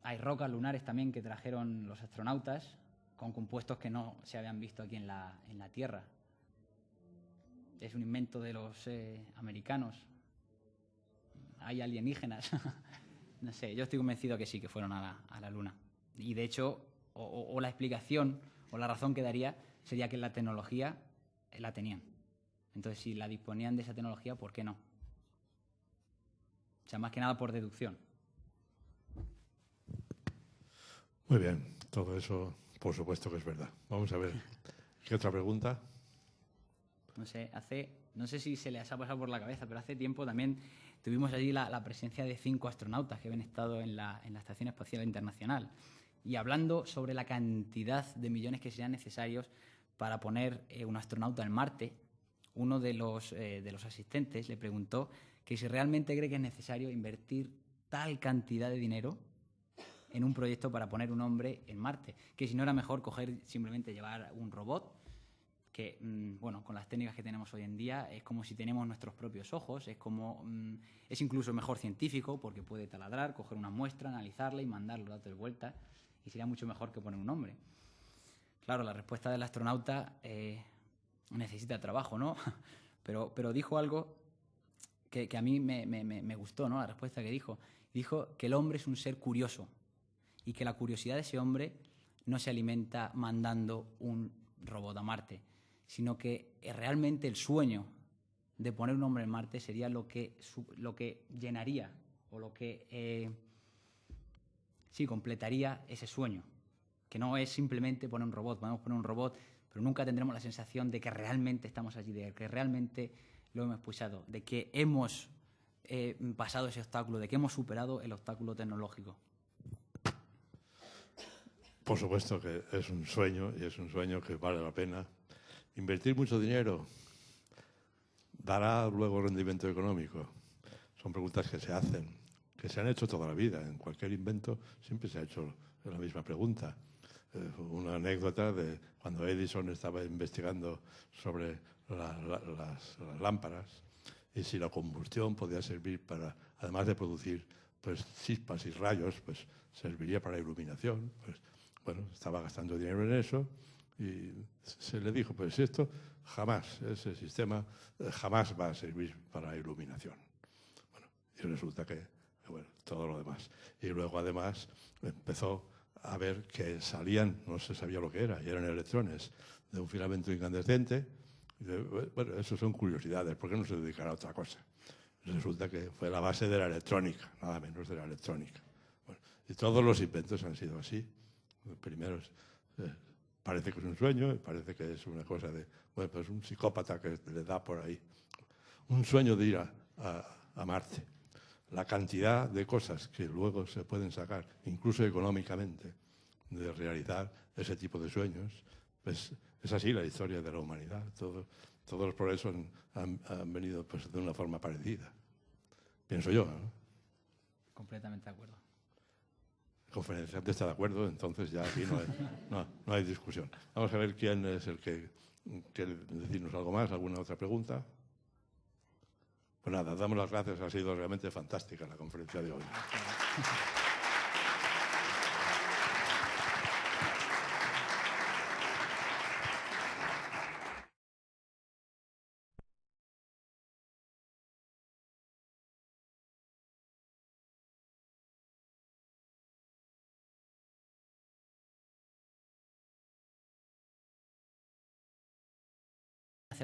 Hay rocas lunares también que trajeron los astronautas con compuestos que no se habían visto aquí en la Tierra. Es un invento de los americanos. Hay alienígenas. No sé, yo estoy convencido que sí, que fueron a la Luna. Y de hecho, o la explicación o la razón que daría sería que la tecnología la tenían. Entonces, si la disponían de esa tecnología, ¿por qué no? O sea, más que nada por deducción. Muy bien, todo eso por supuesto que es verdad. Vamos a ver, ¿qué otra pregunta? No sé si se les ha pasado por la cabeza, pero hace tiempo también tuvimos allí la presencia de 5 astronautas que habían estado en la Estación Espacial Internacional. Y hablando sobre la cantidad de millones que serían necesarios para poner un astronauta en Marte, uno de los asistentes le preguntó que si realmente cree que es necesario invertir tal cantidad de dinero en un proyecto para poner un hombre en Marte, que si no era mejor simplemente llevar un robot, que, con las técnicas que tenemos hoy en día, es como si tenemos nuestros propios ojos, es incluso mejor científico, porque puede taladrar, coger una muestra, analizarla y mandar los datos de vuelta, y sería mucho mejor que poner un hombre. Claro, la respuesta del astronauta necesita trabajo, ¿no? Pero dijo algo que a mí me gustó, ¿no? La respuesta que dijo. Dijo que el hombre es un ser curioso y que la curiosidad de ese hombre no se alimenta mandando un robot a Marte, sino que realmente el sueño de poner un hombre en Marte sería lo que llenaría o lo que completaría ese sueño, que no es simplemente poner un robot. Podemos poner un robot, pero nunca tendremos la sensación de que realmente estamos allí, de que realmente lo hemos pulsado, de que hemos pasado ese obstáculo, de que hemos superado el obstáculo tecnológico. Por supuesto que es un sueño y es un sueño que vale la pena. Invertir mucho dinero dará luego rendimiento económico. Son preguntas que se hacen, que se han hecho toda la vida. En cualquier invento siempre se ha hecho la misma pregunta. Una anécdota de cuando Edison estaba investigando sobre las lámparas y si la combustión podía servir para, además de producir pues chispas y rayos, pues serviría para iluminación. Pues, bueno, estaba gastando dinero en eso y se le dijo, pues esto jamás, ese sistema jamás va a servir para iluminación. Bueno, y resulta que, bueno, todo lo demás. Y luego además empezó a ver que salían, no se sabía lo que era, y eran electrones de un filamento incandescente. Y bueno, eso son curiosidades, ¿por qué no se dedicará a otra cosa? Resulta que fue la base de la electrónica, nada menos de la electrónica. Bueno, y todos los inventos han sido así. Primero parece que es un sueño, parece que es una cosa de, bueno, pues un psicópata que le da por ahí. Un sueño de ir a Marte. La cantidad de cosas que luego se pueden sacar, incluso económicamente, de realizar ese tipo de sueños, pues es así la historia de la humanidad. Todos los progresos han venido pues, de una forma parecida. Pienso yo, ¿no? Completamente de acuerdo. El conferenciante está de acuerdo, entonces ya aquí no hay discusión. Vamos a ver quién es el que quiere decirnos algo más, alguna otra pregunta. Pues nada, damos las gracias, ha sido realmente fantástica la conferencia de hoy.